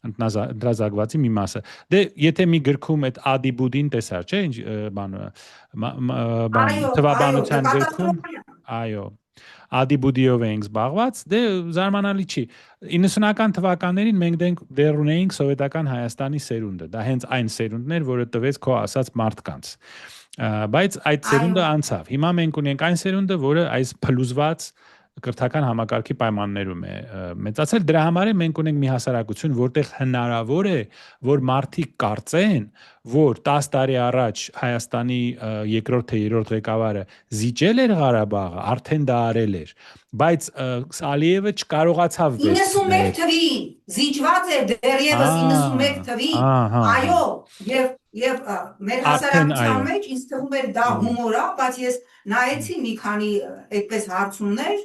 ընդրազագվածի մի մասը։ Դե եթե մի գրքում այդ ադիբուդին տեսար, չէ՞, ինչ թվաբանության գրքում, այո, ադիբուդիով էինք զբաղված, դե զարմանալի չի։ 90-ական թվականներին մենք դեռ ունեինք սովետական Հայաստանի սերունդը, դա հենց այն սերունդն էր, որը տվեց քո ասած մարդկանց։ Բայց այդ սերունդը անցավ։ Հիմա մենք ունենք այն սերունդը, որը այս փլուզված կրթական համակարգի պայմաններում է մեծացել, դրա համար մենք ունենք մի հասարակություն, որտեղ հնարավոր է, որ մարդիկ կարծեն, որ 10 տարի առաջ Հայաստանի երկրորդ թե երրորդ ղեկավարը զիջել էր Ղարաբաղը, արդեն դա արել էր, բայց Ալիևը չկարողացավ 91 թվին զիջված է դեռևս 91 թվին, այո, եւ մեր հասարակության մեջ ինձ թվում էր դա հումոր է, բայց ես նայեցի մի քանի այդպես հարցումներ,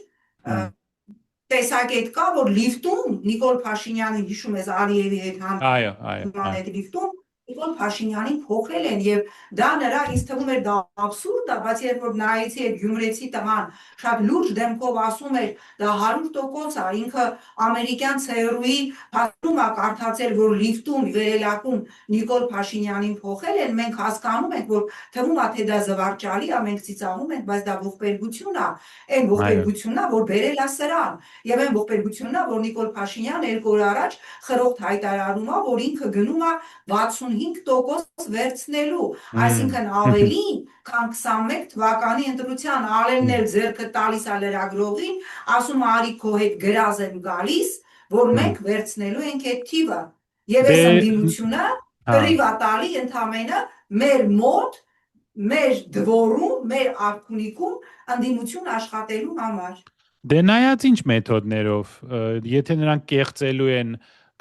տեսակետ կա, որ լիֆտում Նիկոլ Փաշինյանը հիշում ես Ալիևի հետ հանդիպման այդ լիֆտում Նիկոլ Փաշինյանին փոխել են եւ դա նրա ինձ թվում էր դա աբսուրդ է, բայց երբ որ նայեցի այդ գյումրեցի տղան շատ լուրջ դեմքով ասում էր դա 100% է, ինքը ամերիկյան ՑՌՈ-ի հաստում է կարդացել, որ լիֆտում վերելակում Նիկոլ Փաշինյանին փոխել են, մենք հասկանում ենք, որ թվում է թե դա զվարճալի է, մենք ծիծաղում ենք, բայց դա ողբերգություն է, այն ողբերգությունն է, որ բերել է սրան, եւ այն ողբերգությունն է, որ Նիկոլ Փաշինյանը 2 օր առաջ խրոխտ հայտարարում է, որ ինքը գնում է 65% վերցնելու, այսինքն ավելին, քան 21 թվականի ընտրության ալենն էլ ձեռքը տալիս է լրագրողին, ասում է արի քո հետ գրազ եմ գալիս, որ մենք վերցնելու ենք այդ թիվը, եւ այս ընդդիմությունը կռիվ է տալի ընդամենը մեր մոտ, մեր դվորում, մեր արքունիքում ընդդիմություն աշխատելու համար։ Դե նայած ինչ մեթոդներով, եթե նրանք կեղծելու են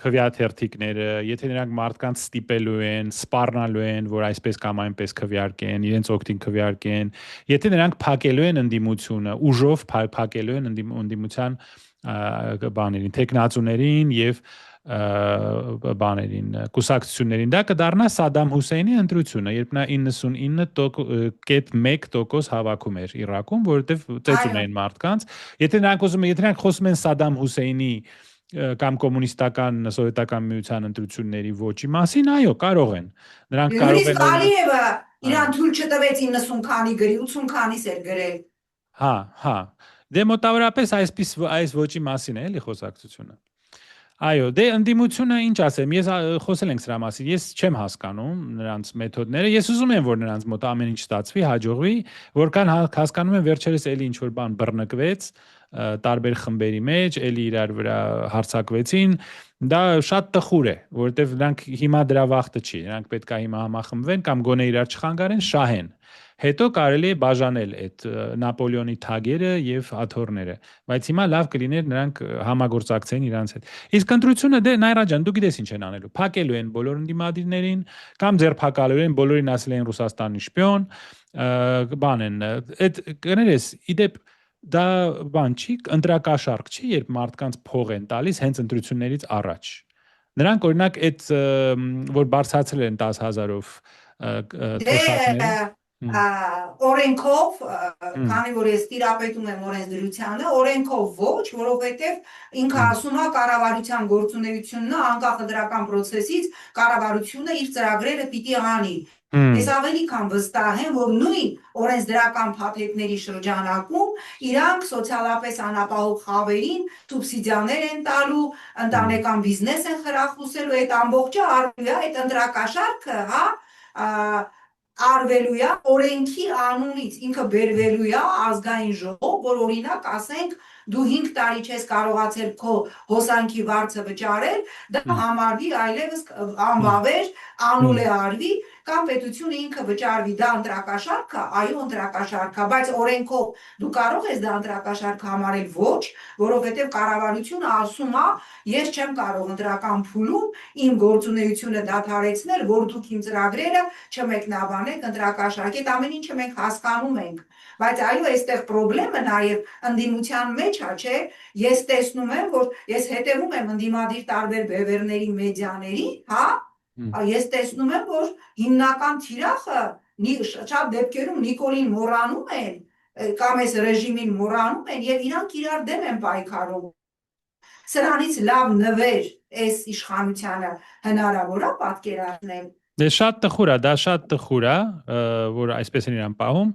քվեաթերթիկները, եթե նրանք մարդկանց ստիպելու են, սպառնալու են, որ այսպես կամ այնպես քվեարկեն, իրենց օգտին քվեարկեն, եթե նրանք փակելու են ընդդիմությունը, ուժով փակելու են ընդդիմության բաներին, տեխնացուներին եւ բաներին, կուսակցություններին, դա կդառնա Սադամ Հուսեյնի ընտրությունը, երբ նա 99.1% հավաքում էր Իրաքում, որովհետեւ ծեծում էին մարդկանց, եթե նրանք խոսում են Սադամ Հուսեյնի կամ կոմունիստական սովետական միության ընտրությունների ոչի մասին, այո, կարող են։ Նրանք կարող են Ալիևը իրան թույլ չտվեց 90 քանի գրի, 80 քանիս էր գրել։ Հա։ Դե մոտավորապես այս ոչի մասին է, էլի խոսակցությունը։ Այո, դե ընդդիմությունը ինչ ասեմ, ես խոսել ենք սրա մասին, ես չեմ հասկանում նրանց մեթոդները, ես ուզում եմ, որ նրանց մոտ ամեն ինչ ստացվի, հաջողվի, որքան հասկանում եմ վերջերս էլի ինչ որ բան բռնկվեց, տարբեր խմբերի մեջ, էլի իրար վրա հարձակվեցին, դա շատ տխուր է, որովհետև նրանք հիմա դրա վախտը չի, նրանք պետք է հիմա համախմբվեն կամ գոնե իրար չխանգարեն, շահեն։ Հետո կարելի է բաժանել այդ Նապոլեոնի թագերը եւ աթոռները, բայց հիմա լավ կլիներ նրանք համագործակցեն իրանց հետ։ Իսկ ընտրությունը դե Նայրա ջան, դու գիտես ինչ են անելու։ Փակելու են բոլոր ընդդիմադիրներին կամ ձերբակալելու են, բոլորին ասել են Ռուսաստանի շպիոն, բան են։ Այդ կներես, իդեպ դա բան չի, ընտրակաշարք չի, երբ մարդկանց փող են տալիս հենց ընտրություններից առաջ։ Նրանք օրինակ այդ որ բարձրացրել են 10,000-ով թոշակները օրենքով, քանի որ ես տիրապետում եմ օրենսդրությանը, օրենքով ոչ, որովհետև ինքը ասում է կառավարության գործունեությունն անկախ դրական process-ից կառավարությունը իր ծրագրերը պիտի անի։ Ես ավելի քան վստահ եմ, որ նույն օրենսդրական փաթեթների շրջանակում իրանք սոցիալապես անապահով խավերին սուբսիդիաներ են տալու, ընտանեկան բիզնես են խրախուսելու, այդ ամբողջը արվելու է, այդ ընտրակաշարքը, հա, արվելու է օրենքի անունից, ինքը բերվելու է ազգային ժողով, որ օրինակ ասենք դու 5 տարի չես կարողացել քո հոսանքի վարձը վճարել, դա համարվի այլևս անվավեր, անուլ է արվի, կամ պետությունը ինքը վճարվի, դա ընտրակաշարք է, այո ընտրակաշարք է, բայց օրենքով դու կարող ես դա ընտրակաշարք համարել ոչ, որովհետև կառավարությունը ասում է, ես չեմ կարող ընտրական փուլում իմ գործունեությունը դադարեցնել, որ դուք իմ ծրագրերը չմեկնաբանեք ընտրակաշարք, այդ ամեն ինչը մենք հասկանում ենք, բայց այո, այստեղ խնդրեմը նաև ընդդիմության մեջ է, չէ, ես տեսնում եմ, որ ես հետևում եմ ընդդիմադիր տարբեր բևեռների մեդիաների, հա, ես տեսնում եմ, որ հիմնական թիրախը շատ դեպքերում Նիկոլին մոռանում են, կամ այս ռեժիմին մոռանում են եւ իրանք իրար դեմ են պայքարում։ Սրանից լավ նվեր այս իշխանությանը հնարավոր է պատկերացնել։ Դե շատ տխուր է, դա շատ տխուր է, որ այսպես են իրան պահում,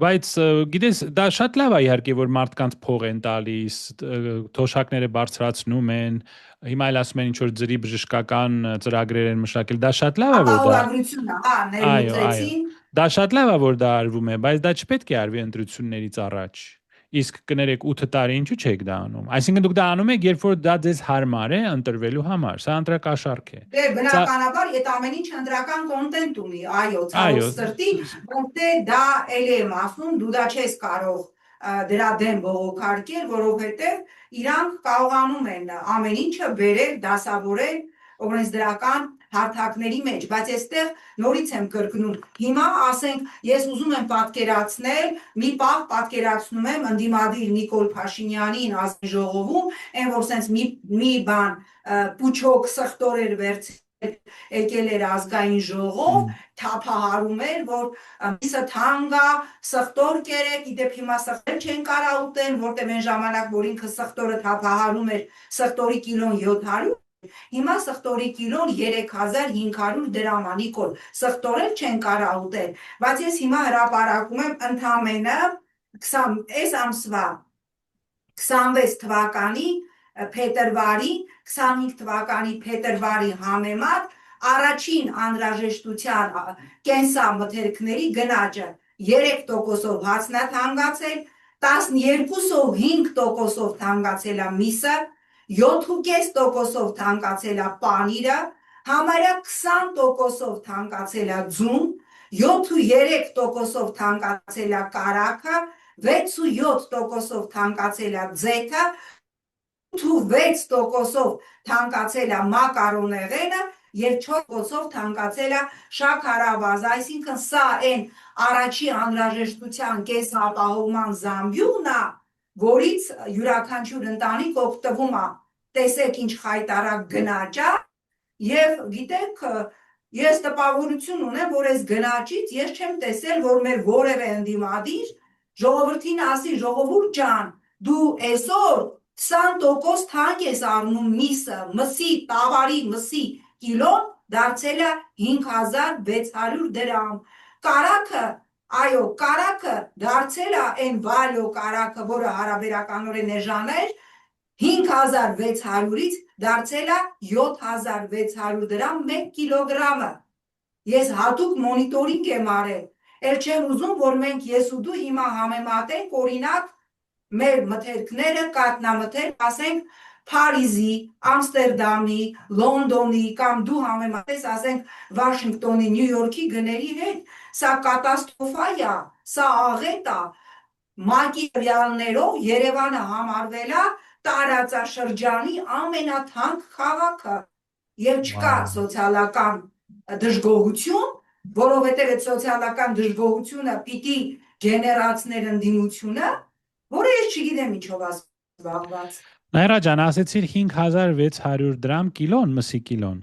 բայց գիտես, դա շատ լավ է իհարկե, որ մարդկանց փող են տալիս, թոշակները բարձրացնում են, հիմա էլ ասում են ինչ որ ծրի բժշկական ծրագրեր են մշակել, դա շատ լավ է, որ դա ապահովագրությունը, հա, ներմուծեցին։ Դա շատ լավ է, որ դա արվում է, բայց դա չպետք է արվի ընտրություններից առաջ։ Իսկ կներեք 8 տարի ինչու չեք դա անում։ Այսինքն դուք դա անում եք, երբ որ դա ձեզ հարմար է ընտրվելու համար։ Սա ընտրակաշարք է։ Դե բնականաբար այդ ամեն ինչ ընտրական կոնտենտ ունի, այո, ցավոք սրտի, որտե դա էլ եմ ասում, դու դա չես կարող դրա դեմ բողոքարկել, որովհետև իրանք կարողանում են ամեն ինչը բերել, դասավորել օրենսդրական հարթակների մեջ, բայց այստեղ նորից եմ կրկնում, հիմա ասենք ես ուզում եմ պատկերացնել, մի պահ պատկերացնում եմ ընդդիմադիր Նիկոլ Փաշինյանին ազգային ժողովում, այն որ սենց մի բան պուչոկ սխտոր էր վերցրել եկել էր ազգային ժողով, թափահարում էր, որ միսը թանգա, սխտոր կերեք, իդեպ հիմա սխտեր չեն կարա ուտեն, որտեղ այն ժամանակ, որ ինքը սխտորը թափահարում էր, սխտորի կիլոն 700, հիմա սխտորի կիլոն 3500 դրամ է, Նիկոլ, սխտորել չեն կարա ուտել, բայց ես հիմա հրապարակում եմ ընդամենը այս ամսվա 26 թվականի փետրվարի, 25 թվականի փետրվարի համեմատ առաջին անհրաժեշտության կենսամթերքների գնաճը 3%-ով հացն է թանկացել, 12%-ով 5%-ով թանկացել է միսը, 7.5%-ով թանկացել է պանիրը, համարյա 20%-ով թանկացել է ձուն, 7.3%-ով թանկացել է կարագը, 6.7%-ով թանկացել է ձեթը, 8.6%-ով թանկացել է մակարոնեղենը և 4%-ով թանկացել է շաքարավազը, այսինքն սա այն առաջի անհրաժեշտության կենսապահովման զամբյուղն է, որից յուրաքանչյուր ընտանիք օգտվում է, տեսեք ինչ խայտառակ գնաճ է, և գիտեք, ես տպավորություն ունեմ, որ այս գնաճից ես չեմ տեսել, որ մեր որևէ ընդդիմադիր ժողովրդին ասի, ժողովուրդ ջան, դու այսօր 20% թանկ ես առնում միսը, մսի, տավարի մսի կիլոն դարձել է 5600 դրամ, կարագը, այո, կարագը դարձել է այն վալյո կարագը, որը հարաբերականորեն էժան էր, 5600-ից դարձել է 7600 դրամ 1 կիլոգրամը, ես հատուկ մոնիտորինգ եմ արել, էլ չեմ ուզում, որ մենք ես ու դու հիմա համեմատենք օրինակ մեր մթերքները կատնամթերք, ասենք Փարիզի, Ամստերդամի, Լոնդոնի կամ դու համեմատես, ասենք Վաշինգտոնի, Նյու Յորքի գների հետ, սա կատաստրոֆա է, սա աղետ է, մակիավյալներով Երևանը համարվել է տարածաշրջանի ամենաթանկ քաղաքը եւ չկա սոցիալական դժգոհություն, որովհետեւ այդ սոցիալական դժգոհությունը պիտի գեներացներ ընդդիմությունը, որը ես չգիտեմ ինչով է զբաղված։ Նաիրա ջան, ասեցիր 5600 դրամ կիլոն, մսի կիլոն։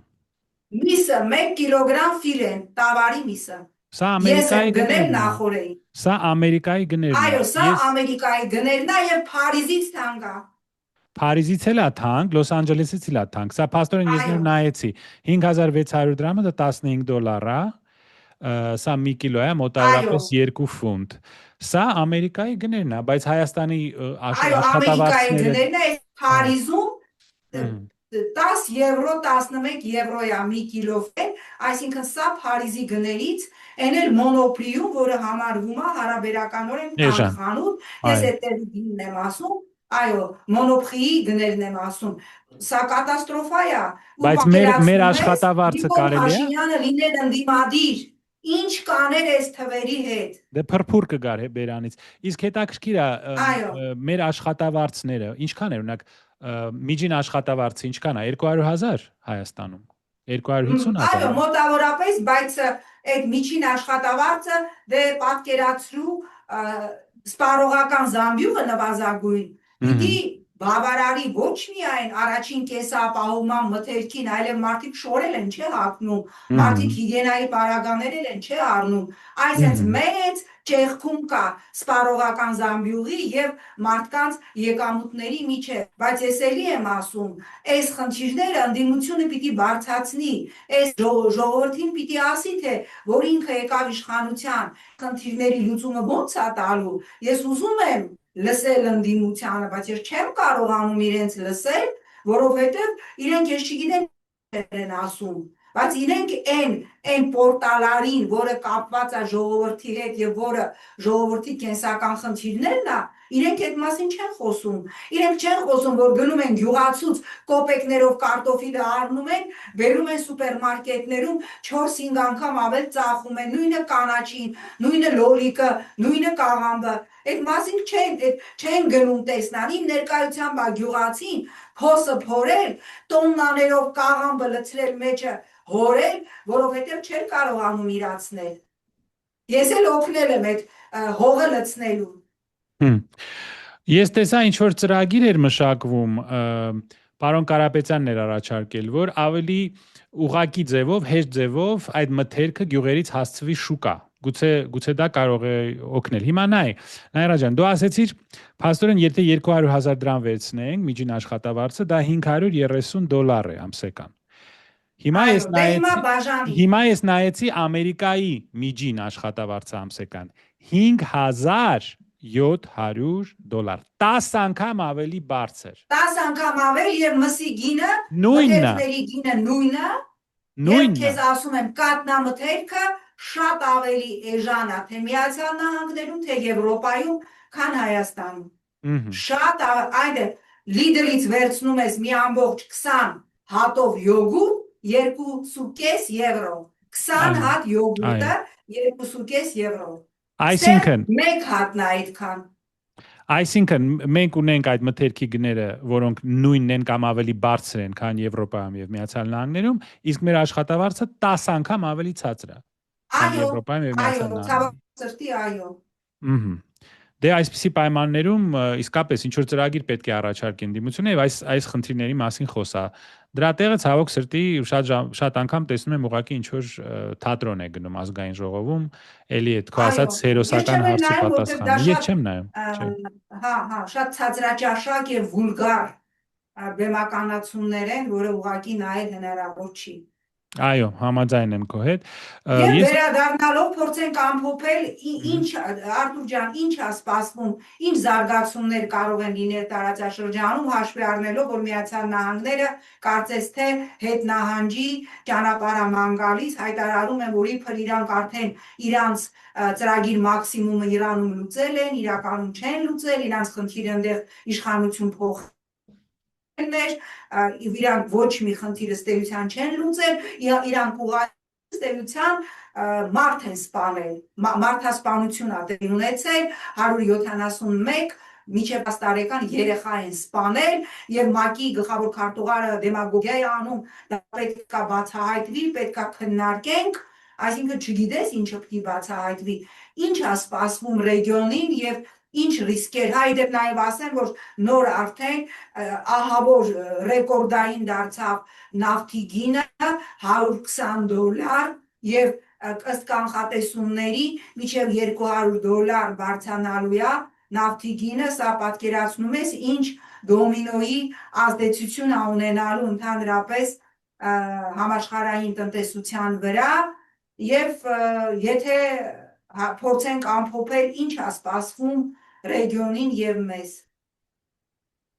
Միսը 1 կիլոգրամ ֆիլեն, տավարի միսը։ Սա Ես Ամերիկայի եմ գնել գներն են։ նախորեին։ Սա Ամերիկայի գներն են։ Այո, սա Ամերիկայի գներն է եւ Փարիզից թանկ է։ Փարիզից էլ է թանկ, Լոս Անջելեսից էլ է թանկ։ Սա փաստորեն ես նոր նայեցի։ 5600 դրամը դա $15 է։ Սա 1 կիլո է, մոտավորապես 2 ֆունտ։ Սա Ամերիկայի գներն է, բայց Հայաստանի Այո, Ամերիկայի գներն է, Փարիզում 10 եվրո, 11 եվրո է 1 կիլո ֆեն, այսինքն սա Փարիզի գներից, այն էլ մոնոպրիում, որը համարվում է հարաբերականորեն թանկ խանութ, ես այդտեղի գինն եմ ասում, այո, մոնոպրիի գներն եմ ասում, սա կատաստրոֆա է, բայց մեր աշխատավարձը կարելի է Փաշինյանը լինել ընդդիմադիր, ինչ կաներ այս թվերի հետ։ Դե փրփուր կգար բերանից։ Իսկ հետաքրքիր է մեր աշխատավարձները, ինչքան է, օրինակ միջին աշխատավարձը ինչքան է, 200,000 Հայաստանում, 250,000։ Այո, մոտավորապես, բայց այդ միջին աշխատավարձը դե պատկերացրու սպառողական զամբյուղը նվազագույն, պիտի բավարարի ոչ միայն առաջին կեսապահովման մթերքին, այլև մարդիկ շորել են, չէ հագնում, մարդիկ հիգիենայի պարագաներ են, չէ առնում, այսինքն մեծ ճեղքում կա սպառողական զամբյուղի եւ մարդկանց եկամուտների միջեւ, բայց ես էլի եմ ասում, այս խնդիրները ընդդիմությունը պիտի բարձրացնի, այս ժողովրդին պիտի ասի, թե որ ինքը եկավ իշխանության, խնդիրների լուծումը ո՞նց է տալու, ես ուզում եմ լսել ընդդիմությանը, բայց ես չեմ կարողանում իրենց լսել, որովհետև իրենք ես չգիտեմ են ասում, բայց իրենք այն պորտալարին, որը կապված է ժողովրդի հետ եւ որը ժողովրդի կենսական խնդիրներն է, իրենք այդ մասին չեն խոսում, իրենք չեն խոսում, որ գնում են գյուղացուց կոպեկներով կարտոֆիլը առնում են, բերում են սուպերմարկետներում 4-5 անգամ ավել ծախում են, նույնը կանաչին, նույնը լոլիկը, նույնը կաղամբը, այդ մասին չեն գնում տեսնան, իմ ներկայությամբ է գյուղացին փոսը փորել, տոննաներով կաղամբը լցրել մեջը հորել, որովհետև չէր կարողանում իրացնել։ Ես էլ օգնել եմ այդ հողը լցնելու։ Ես տեսա ինչ որ ծրագիր էր մշակվում, պարոն Կարապետյանն էր առաջարկել, որ ավելի ուղղակի ձևով, հեշտ ձևով այդ մթերքը գյուղերից հասցվի շուկա։ Գուցե դա կարող է օգնել։ Հիմա Նաիրա ջան, դու ասեցիր, փաստորեն եթե 200,000 դրամ վերցնենք միջին աշխատավարձը, դա $530 է ամսական։ Հիմա ես նայեցի Ամերիկայի միջին աշխատավարձը ամսական $5,700, 10 անգամ ավելի բարձր։ 10 անգամ ավել եւ մսի գինը, մթերքների գինը նույնը, եւ քեզ ասում եմ, կատնամթերքը շատ ավելի էժան է, թե Միացյալ Նահանգներում, թե Եվրոպայում, քան Հայաստանում։ Շատ այդ Lidl-ից վերցնում ես մի ամբողջ 20 հատով յոգուրտ 2.5 եվրո, 20 հատ յոգուրտը 2.5 եվրո։ Այսինքն մեկ հատն է այդքան։ Այսինքն մենք ունենք այդ մթերքի գները, որոնք նույնն են կամ ավելի բարձր են, քան Եվրոպայում եւ Միացյալ Նահանգներում, իսկ մեր աշխատավարձը 10 անգամ ավելի ցածր է։ Այո, այո։ Դե այսպիսի պայմաններում իսկապես ինչ որ ծրագիր պետք է առաջարկեն դիմությունը եւ այս խնդիրների մասին խոսա։ Դրա տեղը ցավոք սրտի շատ անգամ տեսնում եմ ուղղակի ինչ որ թատրոն է գնում ազգային ժողովում, էլի այդ քո ասած հերոսական հարցի պատասխանը։ Ես չեմ նայում։ Հա, շատ ցածրաճաշակ եւ վուլգար բեմականացումներ են, որը ուղղակի նայել հնարավոր չի։ Այո, համաձայն եմ քո հետ։ Եվ Ես վերադառնալով փորձենք ամփոփել ինչ Արթուր ջան, ինչ է սպասվում, ինչ զարգացումներ կարող են լինել տարածաշրջանում, հաշվի առնելով, որ Միացյալ Նահանգները կարծես թե հետնահանջի ճանապարհաման գալիս, հայտարարում են, որ իբր իրանք արդեն իրանց ծրագիր մաքսիմումը Իրանում լուծել են, իրականում չեն լուծել, իրանց խնդիրը այնտեղ իշխանություն փոխ իրանք ոչ մի խնդիր ըստ էության չեն լուծել, իրանք ուղղակի ըստ էության մարդ են սպանել, մարդասպանություն ա տեղի ունեցել, 171 մինչև 10 տարեկան երեխա են սպանել եւ ՄԱԿ-ի գլխավոր քարտուղարը դեմագոգիա է անում, դա պետք է բացահայտվի, պետք է քննարկենք, այսինքն չգիտես ինչը պիտի բացահայտվի, ինչ է սպասվում ռեգիոնին եւ ինչ ռիսկեր, հայդեպ նաև ասեմ, որ նոր արդեն ահավոր ռեկորդային դարձավ նավթի գինը $120 եւ ըստ կանխատեսումների մինչև $200 բարձրանալու է նավթի գինը, սա պատկերացնում ես ինչ դոմինոյի ազդեցություն է ունենալու ընդհանրապես համաշխարհային տնտեսության վրա եւ եթե փորձենք ամփոփել ինչ է սպասվում ռեգիոնին եւ մեզ։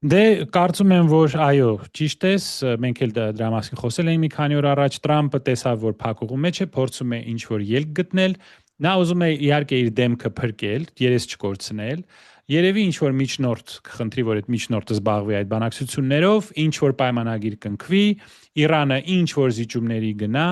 Դե կարծում եմ, որ այո, ճիշտ ես, մենք էլ դրա մասին խոսել էինք մի քանի օր առաջ, Տրամպը տեսավ, որ փակուղու մեջ է, փորձում է ինչ որ ելք գտնել, նա ուզում է իհարկե իր դեմքը փրկել, երես չկորցնել, երևի ինչ որ միջնորդ կխնդրի, որ այդ միջնորդը զբաղվի այդ բանակցություններով, ինչ որ պայմանագիր կնքվի, Իրանը ինչ որ զիջումների գնա,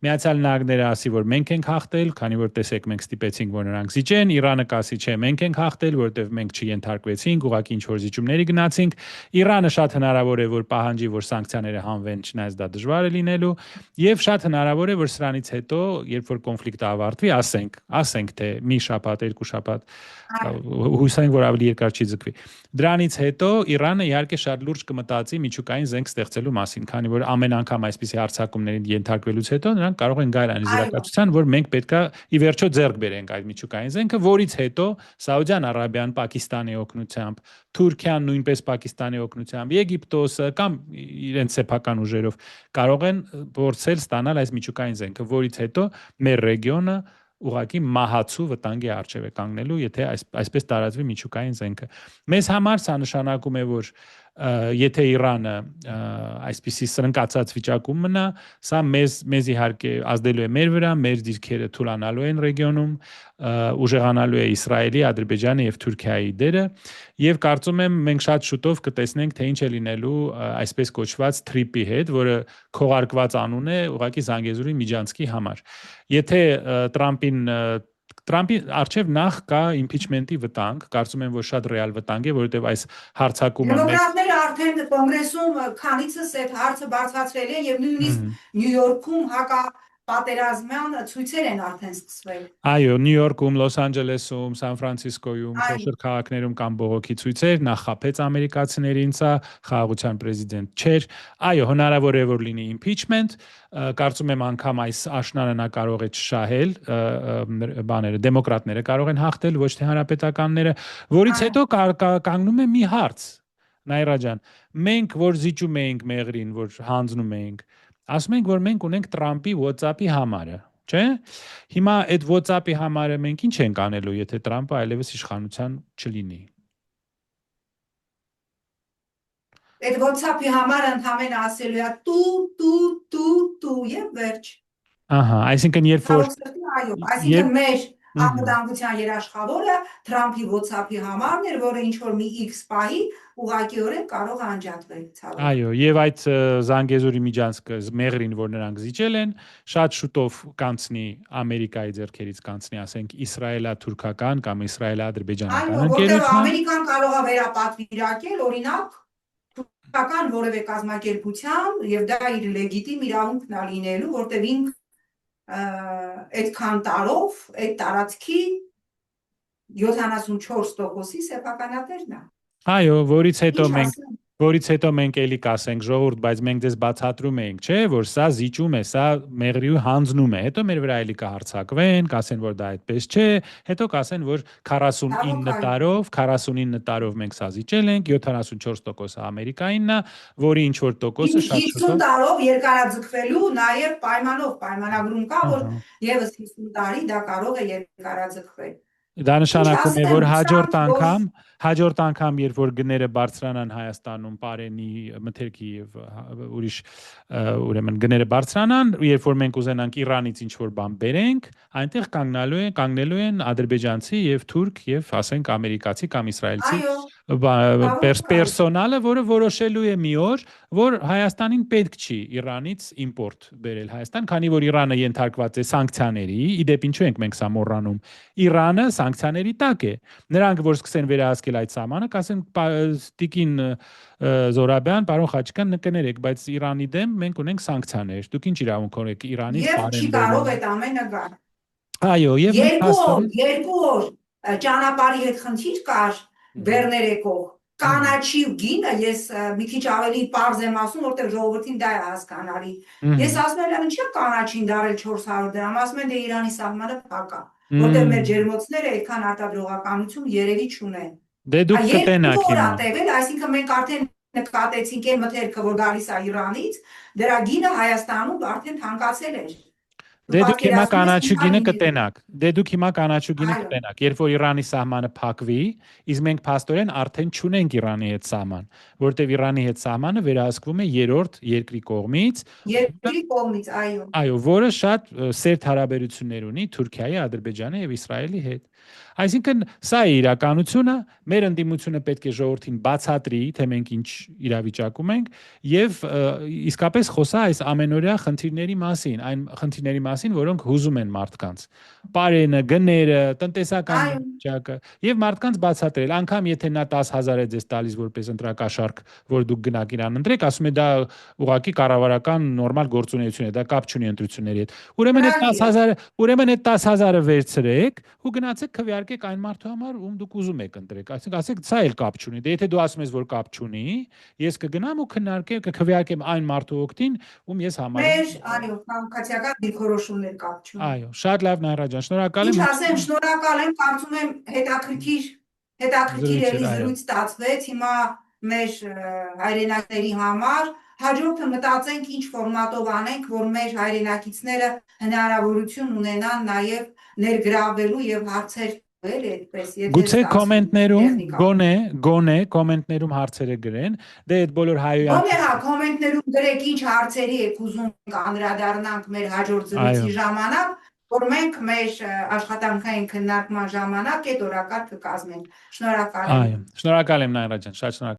Միացյալ Նահանգները ասի, որ մենք ենք հաղթել, քանի որ տեսեք մենք ստիպեցինք, որ նրանք զիջեն, Իրանը կասի, չէ, մենք ենք հաղթել, որովհետև մենք չենթարկվեցինք, ուղղակի ինչ որ զիջումների գնացինք, Իրանը շատ հնարավոր է, որ պահանջի, որ սանկցիաները հանվեն, չնայած դա դժվար է լինելու, եւ շատ հնարավոր է, որ սրանից հետո, երբ որ կոնֆլիկտը ավարտվի, ասենք թե մի շաբաթ, երկու շաբաթ, հուսային, որ ավելի երկար չի ձգվի։ Դրանից հետո Իրանը իհարկե շատ լուրջ կմտածի միջուկային զենք ստեղծելու մասին, քանի որ ամեն անգամ այսպիսի հարձակումներին ենթարկվելուց հետո նրանք կարող են գալ այն զրակացության, որ մենք պետքա ի վերջո ձեռք բերենք այդ միջուկային զենքը, որից հետո Սաուդյան Արաբիան Պակիստանի օգնությամբ, Թուրքիան նույնպես Պակիստանի օգնությամբ, Եգիպտոսը կամ իրենց սեփական ուժերով կարող են փորձել ստանալ այս միջուկային զենքը, որից հետո մեր ռեգիոնը ուղղակի մահացու վտանգի առջև է կանգնելու, եթե այսպես տարածվի միջուկային զենքը։ Մեզ համար սա նշանակում է, որ եթե Իրանը այսպիսի սրընկացած վիճակում մնա, սա մեզ իհարկե ազդելու է մեր վրա, մեր դիրքերը թուլանալու են ռեգիոնում, ուժեղանալու է Իսրայելի, Ադրբեջանի եւ Թուրքիայի դերը, եւ կարծում եմ մենք շատ շուտով կտեսնենք, թե ինչ է լինելու այսպես կոչված TRIP-ի հետ, որը քողարկված անուն է ուղղակի Զանգեզուրի միջանցքի համար։ Եթե Տրամպի արչև նախ կա իմպիչմենտի վտանգ, կարծում եմ, որ շատ ռեալ վտանգ է, որովհետև այս հարձակումը Դեմոկրատները արդեն կոնգրեսում քանիցս այդ հարցը բարձրացրել են եւ նույնիսկ Նյու Յորքում պատերազմյան ցույցեր են արդեն սկսվել։ Այո, Նյու Յորքում, Լոս Անջելեսում, Սան Ֆրանցիսկոյում, խոշոր քաղաքներում կան բողոքի ցույցեր, նա խաբեց ամերիկացիներին, սա խաղաղության պրեզիդենտ չէր։ Այո, հնարավոր է որ լինի impeachment, կարծում եմ անգամ այս աշնանը նա կարող է չշահել, բաները դեմոկրատները կարող են հաղթել, ոչ թե հանրապետականները, որից հետո կանգնում է մի հարց։ Նայրա ջան, մենք որ զիջում էինք մեղրին, որ հանձնում էինք, ասում ենք, որ մենք ունենք Տրամպի WhatsApp-ի համարը, չէ՞։ Հիմա այդ WhatsApp-ի համարը մենք ինչ ենք անելու, եթե Տրամպը այլևս իշխանության չլինի։ Այդ WhatsApp-ի համարը ընդհանրապես ասելու է տու եւ վերջ։ Ահա, այսինքն երբ որ այսինքն մեր անվտանգության երաշխավորը Տրամպի WhatsApp-ի համարն էր, որը ինչ որ մի X պահի ուղղակիորեն կարող է անջատվել ցավոք։ Այո, եւ այդ Զանգեզուրի միջանցքը մեղրին, որ նրանք զիջել են, շատ շուտով կանցնի Ամերիկայի ձեռքերից կանցնի, ասենք իսրայելա-թուրքական կամ իսրայելա-ադրբեջանական ընկերություն։ Որտեղ Ամերիկան կարող է վերապատվիրակել, օրինակ, թուրքական որևէ կազմակերպության եւ դա իր լեգիտիմ իրավունքն է լինելու, որտեղ ինք այդքան տարով այդ տարածքի 74%-ի սեփականատերն է։ Այո, որից հետո մենք Որից հետո մենք էլի կասենք ժողովուրդ, բայց մենք դες բացատրում էինք, չէ, որ սա զիջում է, սա մեղրիու հանձնում է։ Հետո մեր վրա էլի կհարցակվեն, կասեն, որ դա այդպես չէ, հետո կասեն, որ 49 տարով մենք սա զիջել ենք, 74%-ը Ամերիկայինն է, որի ինչ որ տոկոսը շատ 50 տարով երկարաձգվելու նաև պայմանագրում կա, որ Ահա։ եւս 50 տարի դա կարող է երկարաձգվել։ Դա նշանակում է, որ ասեմ, հաջորդ անգամ, երբ որ գները բարձրանան Հայաստանում, Պարենի, Մթերքի եւ ուրիշ ուրեմն գները բարձրանան, երբ որ մենք ուզենանք Իրանից ինչ որ բան բերենք, այնտեղ կանգնելու են ադրբեջանցի եւ թուրք եւ ասենք ամերիկացի կամ իսրայելցի պերսոնալը, որը որոշելու է մի օր, որ Հայաստանին պետք չի Իրանից իմպորտ բերել Հայաստան, քանի որ Իրանը ենթարկված է սանկցիաների, իդեպ ինչու ենք մենք սա մոռանում, Իրանը սանկցիաների տակ է։ Նրանք որ սկսեն վերահսկել այդ սահմանը, կասեն Տիկին Զորաբյան, պարոն Խաչիկյան, կներեք, բայց Իրանի դեմ մենք ունենք սանկցիաներ։ Դուք ինչ իրավունք ունեք Իրանից եւ չի կարող այդ ամենը գալ։ Այո, եւ երկու օր ճանապարհի հետ խնդիր կար Բեռներեկող կանաչի գինը ես մի քիչ ավելի պարզ եմ ասում, որտեղ ժողովրդին դա է հասկանալի։ Ես ասում եմ, ինչի կանաչին դարել 400 դրամ, ասում են դե Իրանի սահմանը փակ է, որտեղ մեր ջերմոցները այդքան արտադրողականություն երևի չունեն։ Դե դուք կտենաք հիմա։ Այսինքն մենք արդեն նկատեցինք այն մթերքը, որ գալիս է Իրանից, դրա գինը Հայաստանում արդեն թանկացել էր։ Դե դուք հիմա կանաչու գինը կտենաք, երբ որ Իրանի սահմանը փակվի, իսկ մենք փաստորեն արդեն չունենք Իրանի հետ սահման, որտեղ Իրանի հետ սահմանը վերահսկվում է երրորդ երկրի կողմից, այո։ Այո, որը շատ սերտ հարաբերություններ ունի Թուրքիայի, Ադրբեջանի եւ Իսրայելի հետ։ Այսինքն սա է իրականությունը, մեր ընդդիմությունը պետք է ժողովրդին բացատրի, թե մենք ինչ իրավիճակում ենք եւ իսկապես խոսա այս ամենօրյա խնդիրների մասին, այն խնդիրների մասին, որոնք հուզում են մարդկանց։ Պարենը, գները, տնտեսական վիճակը եւ մարդկանց բացատրել, անգամ եթե նա 10,000 է ձեզ տալիս որպես ընտրակաշարք, որ դուք գնաք իրան ընտրեք, ասում է դա ուղղակի կառավարական նորմալ գործունեություն է, դա կապ չունի ընտրությունների հետ։ Ուրեմն այդ 10,000-ը վերցրեք ու գնացեք քվեարկեք այն մարդու համար, ում դուք ուզում եք ընտրեք։ Այսինքն ասեք, սա էլ կապ չունի։ Դե եթե դու ասում ես, որ կապ չունի, ես կգնամ ու քվեարկեմ այն մարդու օգտին, ում ես համարում եմ։ Այո, քաղաքացիական դիրքորոշումներ կապ չունի։ Այո, շատ լավ Նայրա ջան, շնորհակալ եմ։ Ինչ ասեմ, շնորհակալ եմ, կարծում եմ հետաքրքիր էլի զրույց ստացվեց հիմա մեր հայրենակների համար։ Հաջորդը մտածենք ինչ ֆորմատով անենք, որ մեր հայրենակիցները հնարավորություն ունենան նաև ներգրավելու եւ հարցեր տվել այդպես, Գուցե կոմենտներում գոնե կոմենտներում հարցերը գրեն, դե այդ բոլոր հայոյան Գոնե հա կոմենտներում գրեք ինչ հարցերի եք ուզում անդրադառնանք մեր հաջորդ զրույցի ժամանակ, որ մենք մեր աշխատանքային քննարկման ժամանակ այդ օրակարգը կազմենք։ Շնորհակալ եմ։ Այո, շնորհակալ եմ Նայրա ջան, շատ շնորհակալ